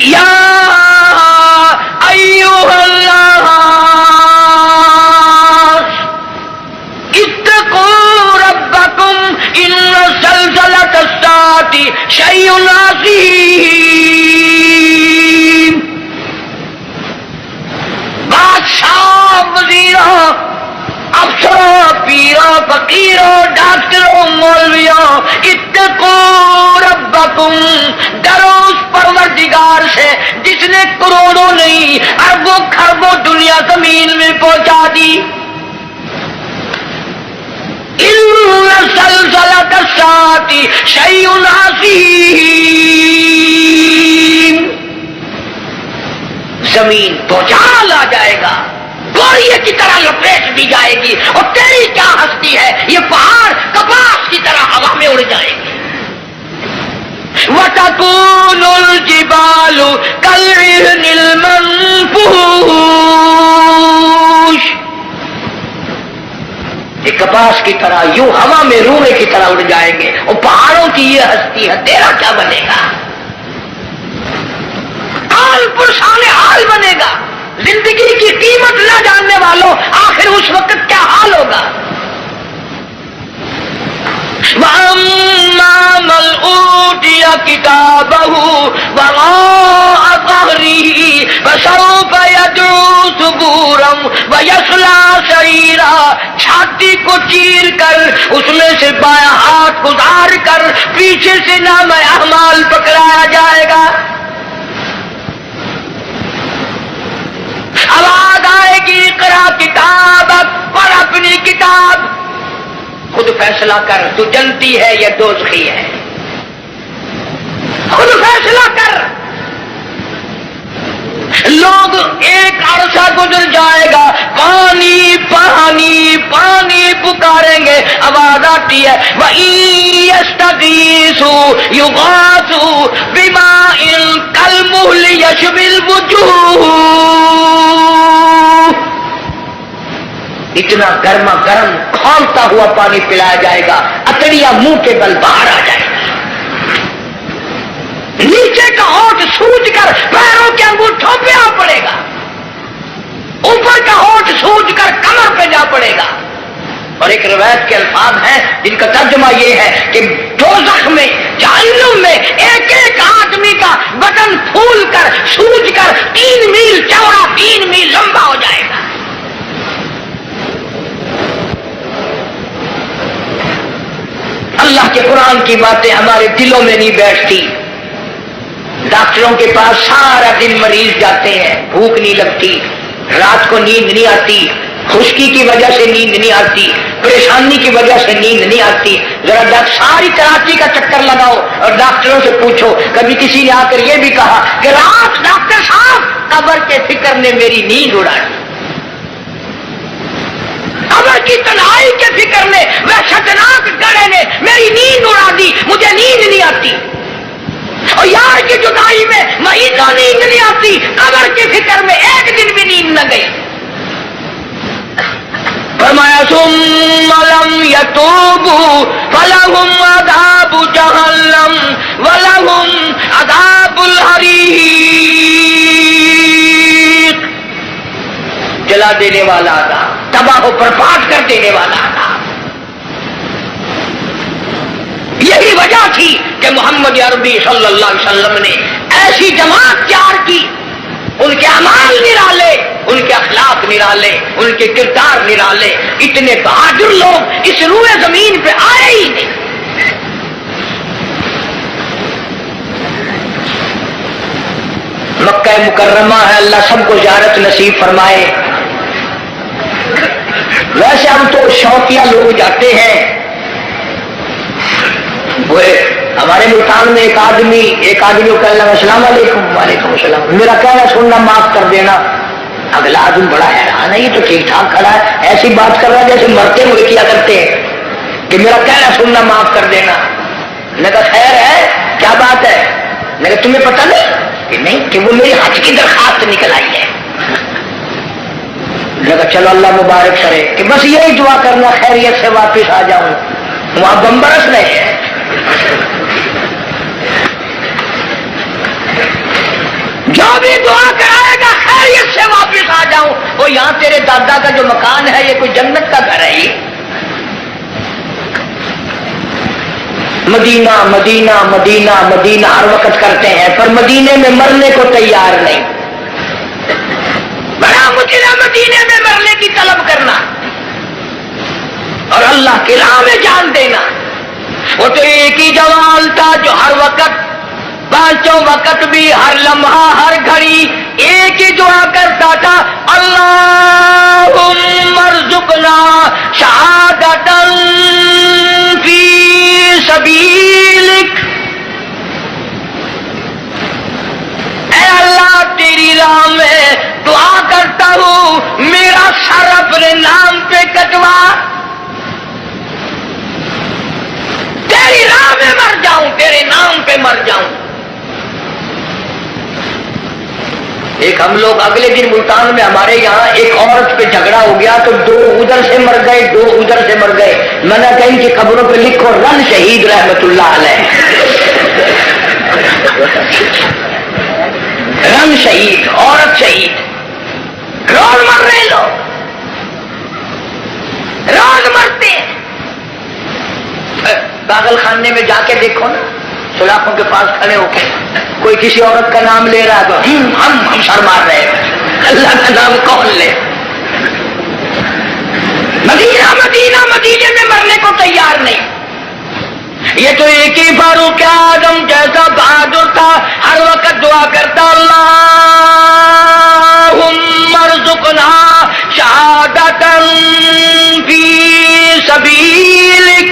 یا ایھا الناس اتقوا ربکم ان زلزلۃ الساعۃ شیء عظیم. بادشاہ، وزیروں، افسروں، پیروں، فقیروں، ڈاکٹروں، مولویوں، اتقوا ربکم، ڈرو اس پروردگار سے جس نے کروڑوں نہیں اربوں خربوں دنیا زمین میں پہنچا دی. ان زلزلۃ الساعۃ شیء عظیم. زمین بھوچال آ جائے گا، گوریے کی طرح لپیٹ دی جائے گی، اور تیری کیا ہستی ہے، یہ پہاڑ کپاس کی طرح ہوا میں اڑ جائے گی. وَتَكُونُ الْجِبَالُ كَالْعِهْنِ الْمَنفُوشِ. یہ کپاس کی طرح یوں ہوا میں روئے کی طرح اڑ جائیں گے، اور پہاڑوں کی یہ ہستی ہے، تیرا کیا بنے گا؟ حال پرسان حال بنے گا. زندگی کی قیمت نہ جاننے والوں آخر اس وقت کیا حال ہوگا؟ وَأَمَّا مَنْ أُوتِيَ كِتَابَهُ وَرَاءَ ظَهْرِهِ فَسَوْفَ يَدْعُو ثُبُورًا وَيَصْلَىٰ سَعِيرًا. چھاتی کو چیر کر اس میں سے بایاں ہاتھ گزار کر پیچھے سے نام اعمال پکڑایا جائے گا. آواز آئے گی اقرا کتابک، پڑھ اپنی کتاب، خود فیصلہ کر تو جنتی ہے یا دوزخی ہے، خود فیصلہ کر. لوگ ایک عرصہ گزر جائے گا، پانی پانی پانی پکاریں گے، آواز آتی ہے وَإِن يَسْتَغِيثُوا يُغَاثُوا بِمَاءٍ كَالْمُهْلِ يَشْوِي الْوُجُوهَ. اتنا گرما گرم کھولتا ہوا پانی پلایا جائے گا، اتڑیا منہ کے بل باہر آ جائے گا. نیچے کا ہونٹ سوج کر پیروں کے انگوٹھوں پہ آ پڑے گا، اوپر کا ہونٹ سوج کر کمر پہ جا پڑے گا. اور ایک روایت کے الفاظ ہیں جن کا ترجمہ یہ ہے کہ دوزخ میں، جہنم میں ایک ایک آدمی کا بدن پھول کر سوج کر 3 میل چوڑا 3 میل لمبا ہو جائے گا. اللہ کے قرآن کی باتیں ہمارے دلوں میں نہیں بیٹھتی. ڈاکٹروں کے پاس سارا دن مریض جاتے ہیں، بھوک نہیں لگتی، رات کو نیند نہیں آتی، خشکی کی وجہ سے نیند نہیں آتی، پریشانی کی وجہ سے نیند نہیں آتی. ذرا ساری کراچی کا چکر لگاؤ اور ڈاکٹروں سے پوچھو، کبھی کسی نے آ کر یہ بھی کہا کہ رات ڈاکٹر صاحب قبر کے فکر نے میری نیند اڑا دی، قبر کی تنہائی کے فکر نے، وحشتناک گڑھے نے میری نیند اڑا دی، مجھے نیند نہیں آتی. اور یار کی جدائی میں مہینوں نیند نہیں آتی، قبر کی فکر میں ایک دن بھی نیند نہ گئی. فرمایا ثم لم يتوبوا فلهم عذاب جہنم ولهم عذاب الحریق. جلا دینے والا عذاب، تباہ و برباد کر دینے والا عذاب. یہی وجہ تھی کہ محمد عربی صلی اللہ علیہ وسلم نے ایسی جماعت تیار کی، ان کے اعمال نرالے، ان کے اخلاق نرالے، ان کے کردار نرالے. اتنے بہادر لوگ اس روئے زمین پہ آئے ہی نہیں. مکہ مکرمہ ہے، اللہ سب کو زیارت نصیب فرمائے. ویسے ہم تو شوقیہ لوگ جاتے ہیں. وہ ہمارے ملتان میں ایک آدمی کو کہنے لگا السلام علیکم. وعلیکم السلام. میرا کہنا سننا معاف کر دینا. اگلا آدمی بڑا حیران ہے، یہ تو ٹھیک ٹھاک کھڑا ہے، ایسی بات کر رہا ہے جیسے مرتے ہوئے کیا کرتے ہیں کہ میرا کہنا سننا معاف کر دینا. میں کہا خیر ہے، کیا بات ہے؟ میں کہا تمہیں پتہ نہیں کہ نہیں کہ وہ میری حج کی درخواست نکل آئی ہے. میں کہا چلو اللہ مبارک کرے کہ بس یہی دعا کرنا خیریت سے واپس آ جاؤں. وہاں بم برس رہے ہیں. بھی دعا کرائے گا خیریت سے واپس آ جاؤں. وہ یہاں تیرے دادا کا جو مکان ہے یہ کوئی جنت کا گھر ہے ہی. مدینہ مدینہ مدینہ مدینہ ہر وقت کرتے ہیں پر مدینے میں مرنے کو تیار نہیں. بڑا مشکل ہے مدینے میں مرنے کی طلب کرنا اور اللہ کی راہ میں جان دینا. وہ تو ایک ہی جوان تھا جو ہر وقت پانچوں وقت بھی ہر لمحہ ہر گھڑی ایک ہی دعا کرتا تھا, اللہم ارزقنا شہادتا فی سبیلک. اے اللہ تیری راہ میں دعا کرتا ہوں میرا سر اپنے نام پہ کٹوا, تیری راہ میں مر جاؤں, تیرے نام پہ مر جاؤں. ایک ہم لوگ اگلے دن ملتان میں ہمارے یہاں ایک عورت پہ جھگڑا ہو گیا تو 2 ادھر سے مر گئے 2 ادھر سے مر گئے. میں نے کہیں کہ قبروں پہ لکھو رن شہید رحمت اللہ علیہ. رن شہید, عورت شہید, روز مر رہے لوگ, روز مرتے. پاگل خانے میں جا کے دیکھو نا, سلاخوں کے پاس کھڑے ہو کے کوئی کسی عورت کا نام لے رہا تو ہم سر مار رہے ہیں. اللہ کا نام کون لے؟ مدینہ مدینہ مدینے میں مرنے کو تیار نہیں. یہ تو ایک ہی فاروق اعظم جیسا بہادر تھا, ہر وقت دعا کرتا اللہم ارزقنا شہادتا فی سبیلک.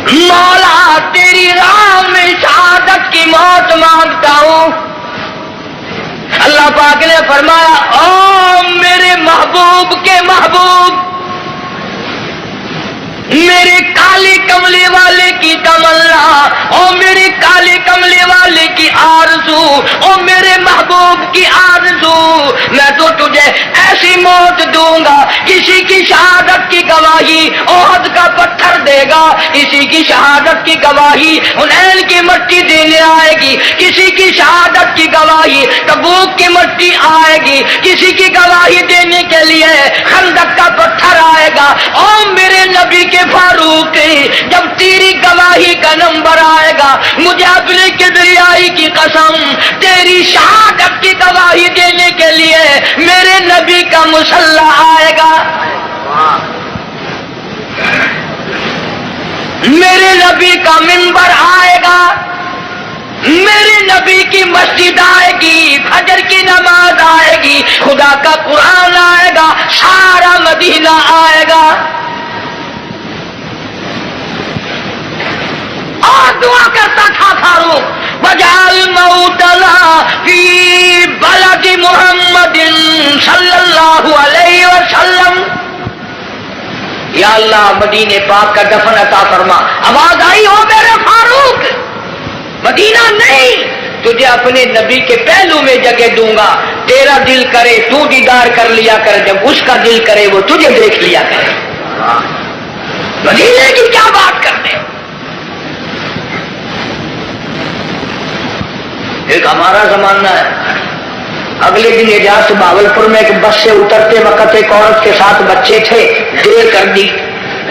مولا تیری راہ میں شہادت کی موت مانگتا ہوں. اللہ پاک نے فرمایا او میرے محبوب کے محبوب, میرے کالی کملی والے کی تمنا, او میرے کالی کملی والے کی آرزو, او میرے محبوب کی آرزو, میں تو تجھے ایسی موت دوں گا کسی کی شہادت کی گواہی احد کا پتھر دے گا, کسی کی شہادت کی گواہی حنین کی مٹی دینے آئے گی, کسی کی شہادت کی گواہی تبوک کی مٹی آئے گی, کسی کی گواہی دینے کے لیے خندق کا پتھر آئے گا. او میرے نبی کے فاروق, جب تیری گواہی کا نمبر آئے گا مجھے اپنے کبریائی کی قسم تیری شہادت کی گواہی دینے کے لیے میرے نبی کا مسلح آئے گا, میرے نبی کا منبر آئے گا, میرے نبی کی مسجد آئے گی, فجر کی نماز آئے گی, خدا کا قرآن آئے گا, سارا مدینہ آئے گا. اور دعا کرتا تھا فاروق وجعل موتنا فی بلد محمد صلی اللہ علیہ وسلم. یا اللہ مدینے پاک کا دفن عطا فرما. آواز آئی ہو میرے فاروق, مدینہ نہیں, تجھے اپنے نبی کے پہلو میں جگہ دوں گا, تیرا دل کرے تو دیدار کر لیا کر, جب اس کا دل کرے وہ تجھے دیکھ لیا کرے. مدینے کی کیا بات کرتے. ایک ہمارا زمانہ ہے, اگلے دن اجاز بھاگلپور میں ایک بس سے اترتے وقت ایک عورت کے ساتھ بچے تھے, دیر کر دی.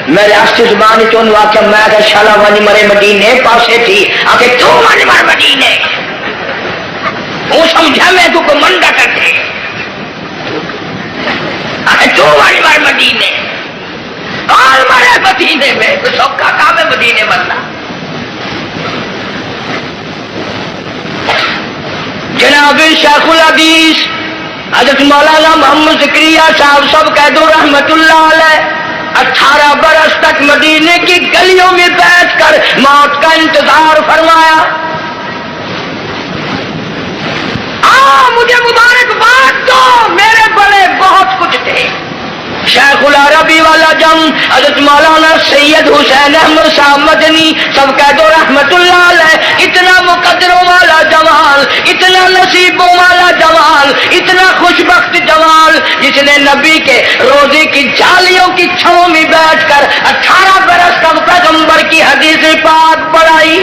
میں ریاستی زبان چون واقع میں کہ شالا وانی مرے مدینے پاسے تھی آ کے تو وانی مر مدینے وہ سمجھا میں تو کو منڈا کرتے آ کے تو وانی مر مدینے اور مرے مدینے میں تو سب کا کام ہے مدینے مرنا. جناب شیخ الحدیث حضرت مولانا محمد زکریا صاحب سب کہہ دو رحمت اللہ علیہ 18 برس تک مدینے کی گلیوں میں بیٹھ کر موت کا انتظار فرمایا. مجھے مبارکباد دو, میرے بڑے بہت کچھ تھے. شیخ العربی والا جم حضرت مولانا سید حسین احمد صاحب مدنی سب کہہ دو رحمت اللہ علیہ. اتنا مقدروں والا جوان, اتنا نصیبوں والا جوان, اتنا خوش بخت جوان جس نے نبی کے روزے کی جالیوں کی چھاؤں میں بیٹھ کر 18 برس تک پیغمبر کی حدیث پاک پڑھائی.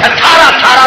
18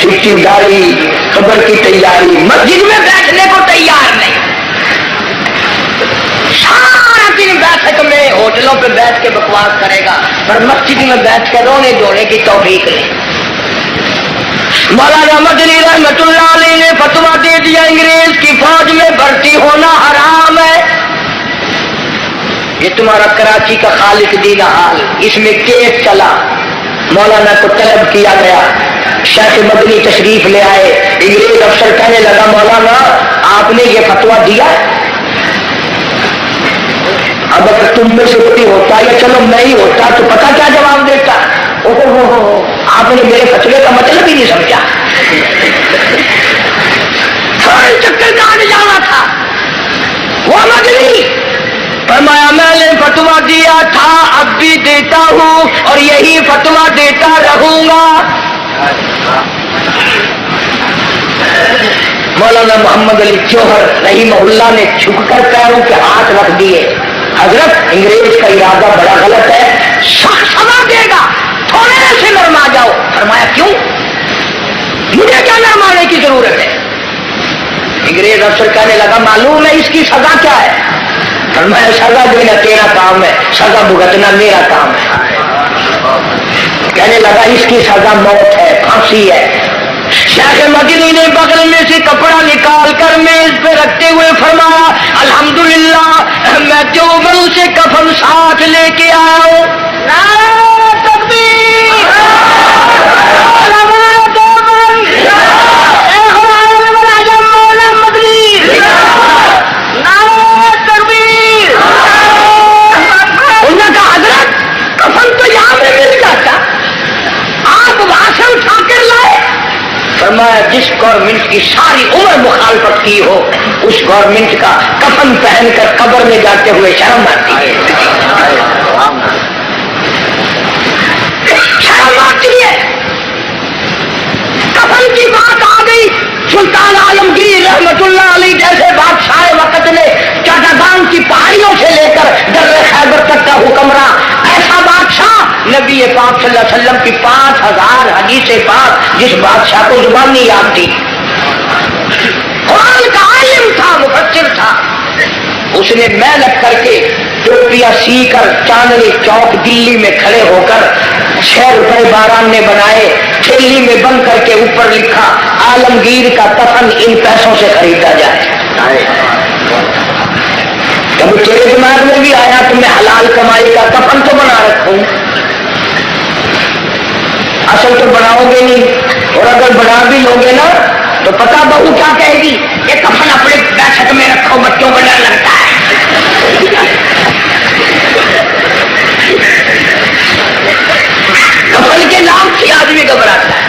چٹی داری خبر کی تیاری، مسجد میں بیٹھنے کو تیار نہیں، سارا دن بیٹھک میں ہوٹلوں پہ بیٹھ کے بکواس کرے گا، پر مسجد میں بیٹھ کے رونے دھونے کی توفیق نہیں۔ مولانا مدنی رحمت اللہ علیہ نے فتویٰ دے دیا انگریز کی فوج میں بھرتی ہونا حرام ہے۔ یہ تمہارا کراچی کا خالق دینہ حال، اس میں کیس چلا، مولانا کو طلب کیا گیا، شیخ مدنی تشریف لے آئے، انگریز افسر کہنے لگا مولانا آپ نے یہ فتویٰ دیا، اب اگر تم میں سے کوئی ہوتا یا چلو میں ہی ہوتا تو پتہ کیا جواب دیتا، آپ نے میرے فتوے کا مطلب ہی نہیں سمجھا، سارے چکر کاٹ جانا تھا۔ وہ مدنی فرمایا میں نے فتویٰ دیا تھا، اب بھی دیتا ہوں اور یہی فتویٰ دیتا رہوں گا۔ مولانا محمد علی جوہر رحمہ اللہ نے جھک کر پیروں کے ہاتھ رکھ دیے، حضرت انگریز کا ارادہ بڑا غلط ہے، سخت سزا دے گا، تھوڑے سے نرما جاؤ۔ فرمایا کیوں؟ مجھے کیا نرمانے کی ضرورت ہے؟ انگریز افسر کہنے لگا معلوم ہے اس کی سزا کیا ہے؟ فرمایا سزا دینا تیرا کام ہے، سزا بھگتنا میرا کام ہے۔ کہنے لگا اس کی سزا موت ہے، پھانسی ہے۔ شیخ مدنی نے بغل میں سے کپڑا نکال کر میز پہ رکھتے ہوئے فرمایا الحمدللہ میں دیوبند سے کفن ساتھ لے کے آیا ہوں۔ نعرہ تکبیر، علماء دیوبند، شیخ العالم العظم مولانا مدنی، نعرہ تکبیر۔ انہوں نے کہا حضرت کفن تو یہاں میں مل جاتا، آپ وہاں سے اٹھا کر لائے۔ فرمایا جس گورنمنٹ کی ساری عمر مخالفت کی ہو اس گورنمنٹ کا کفن پہن کر قبر میں جاتے ہوئے شرم آتی ہے، شرم آتی ہے۔ کفن کی بات آ گئی، سلطان عالمگیر رحمت اللہ علیہ جیسے بادشاہ وقت نے چٹاگان کی پہاڑیوں سے لے کر در خیبر تک کا حکمراں، ایسا بادشاہ نبی پاک صلی اللہ علیہ وسلم کی 5000 حدیث پاک جس بادشاہ کو زبان نہیں یاد تھی، قرآن کا عالم تھا، مفسر تھا، اس نے محنت کر کے ٹوپیاں سی کر چاندنی چوک دلی میں کھڑے ہو کر 6 روپے باران نے بنائے، تھیلی میں بند کر کے اوپر لکھا عالمگیر کا کفن ان پیسوں سے خریدا جائے۔ کبھی تیرے دماغ میں بھی آیا کہ میں حلال کمائی کا کفن تو بنا رکھوں، اصل تو بناؤ گے نہیں، اور اگر بنا بھی لو گے نا تو پتا بہو کیا کہے گی، یہ کفن اپنے بیٹھک میں رکھو بچوں کو ڈر لگتا ہے۔ کفن کے نام سے آدمی گھبراتا ہے۔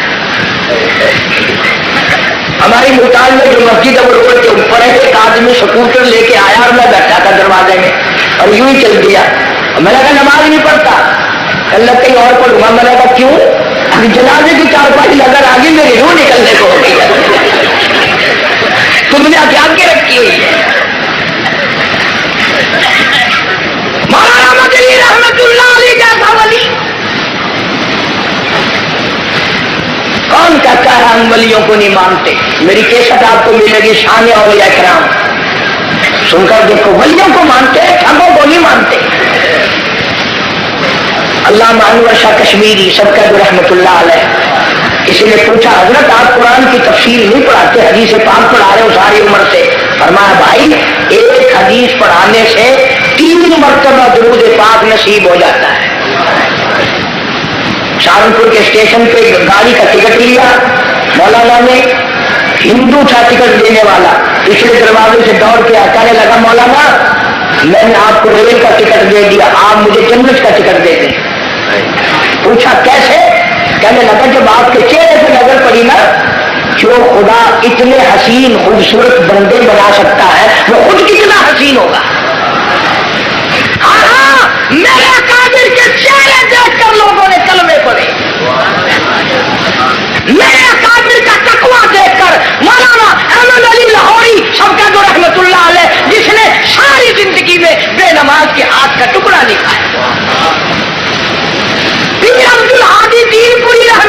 ہماری ملتان میں جو مسجد ہے وہ روڈ کے اوپر ہے، ایک آدمی سکوٹر لے کے آیا اور میں بیٹھا تھا دروازے میں اور یوں ہی چل دیا، میں نے کہا نماز نہیں پڑھتا، اللہ کہیں اور پڑھوں گا، میں نے کہا کیوں؟ ابھی جنازے کی چارپائی نظر آ گئی، میری روح نکلنے کو ہو گئی، تم نے کیا کے رکھی ہوئی ہے۔ مولانا مدنی رحمت اللہ علیہ جیسا ولی کون کہتا ہے ہم ولیوں کو نہیں مانتے؟ میری کیسٹ آپ کو ملے گی شان اولیاء کرام، سن کر دیکھو، ولیوں کو مانتے ہیں، ٹھگوں کو نہیں مانتے۔ علامہ انور شاہ کشمیری سب کا رحمت اللہ علیہ، کسی نے پوچھا حضرت آپ قرآن کی تفسیر نہیں پڑھاتے، حدیث پاک پڑھا رہے ہو ساری عمر سے؟ فرمایا بھائی ایک حدیث پڑھانے سے 3 مرتبہ درود پاک نصیب ہو جاتا ہے۔ سہارنپور کے اسٹیشن پہ گاڑی کا ٹکٹ لیا، مولانا نے، ہندو تھا ٹکٹ دینے والا، پچھلے دروازے سے دوڑ کے کہنے لگا مولانا میں نے آپ کو ریل کا ٹکٹ دے دیا، آپ مجھے جنت کا ٹکٹ دے دیں۔ پوچھا کیسے؟ کہنے لگا جب آپ کے چہرے پہ نظر پڑی نا، جو خدا اتنے حسین خوبصورت بندے بنا سکتا ہے وہ خود کتنا حسین ہوگا۔ ہاں میرے قادر کے چہرے دیکھ کر لوگوں نے کلمے پڑھے، میرے قادر کا تقویٰ دیکھ کر مولانا احمد علی لاہوری سب کا جو رحمت اللہ علیہ، جس نے ساری زندگی میں بے نماز کے ہاتھ کا ٹکڑا نہیں کھایا، پیر عبد الہادی دین پوری رحمت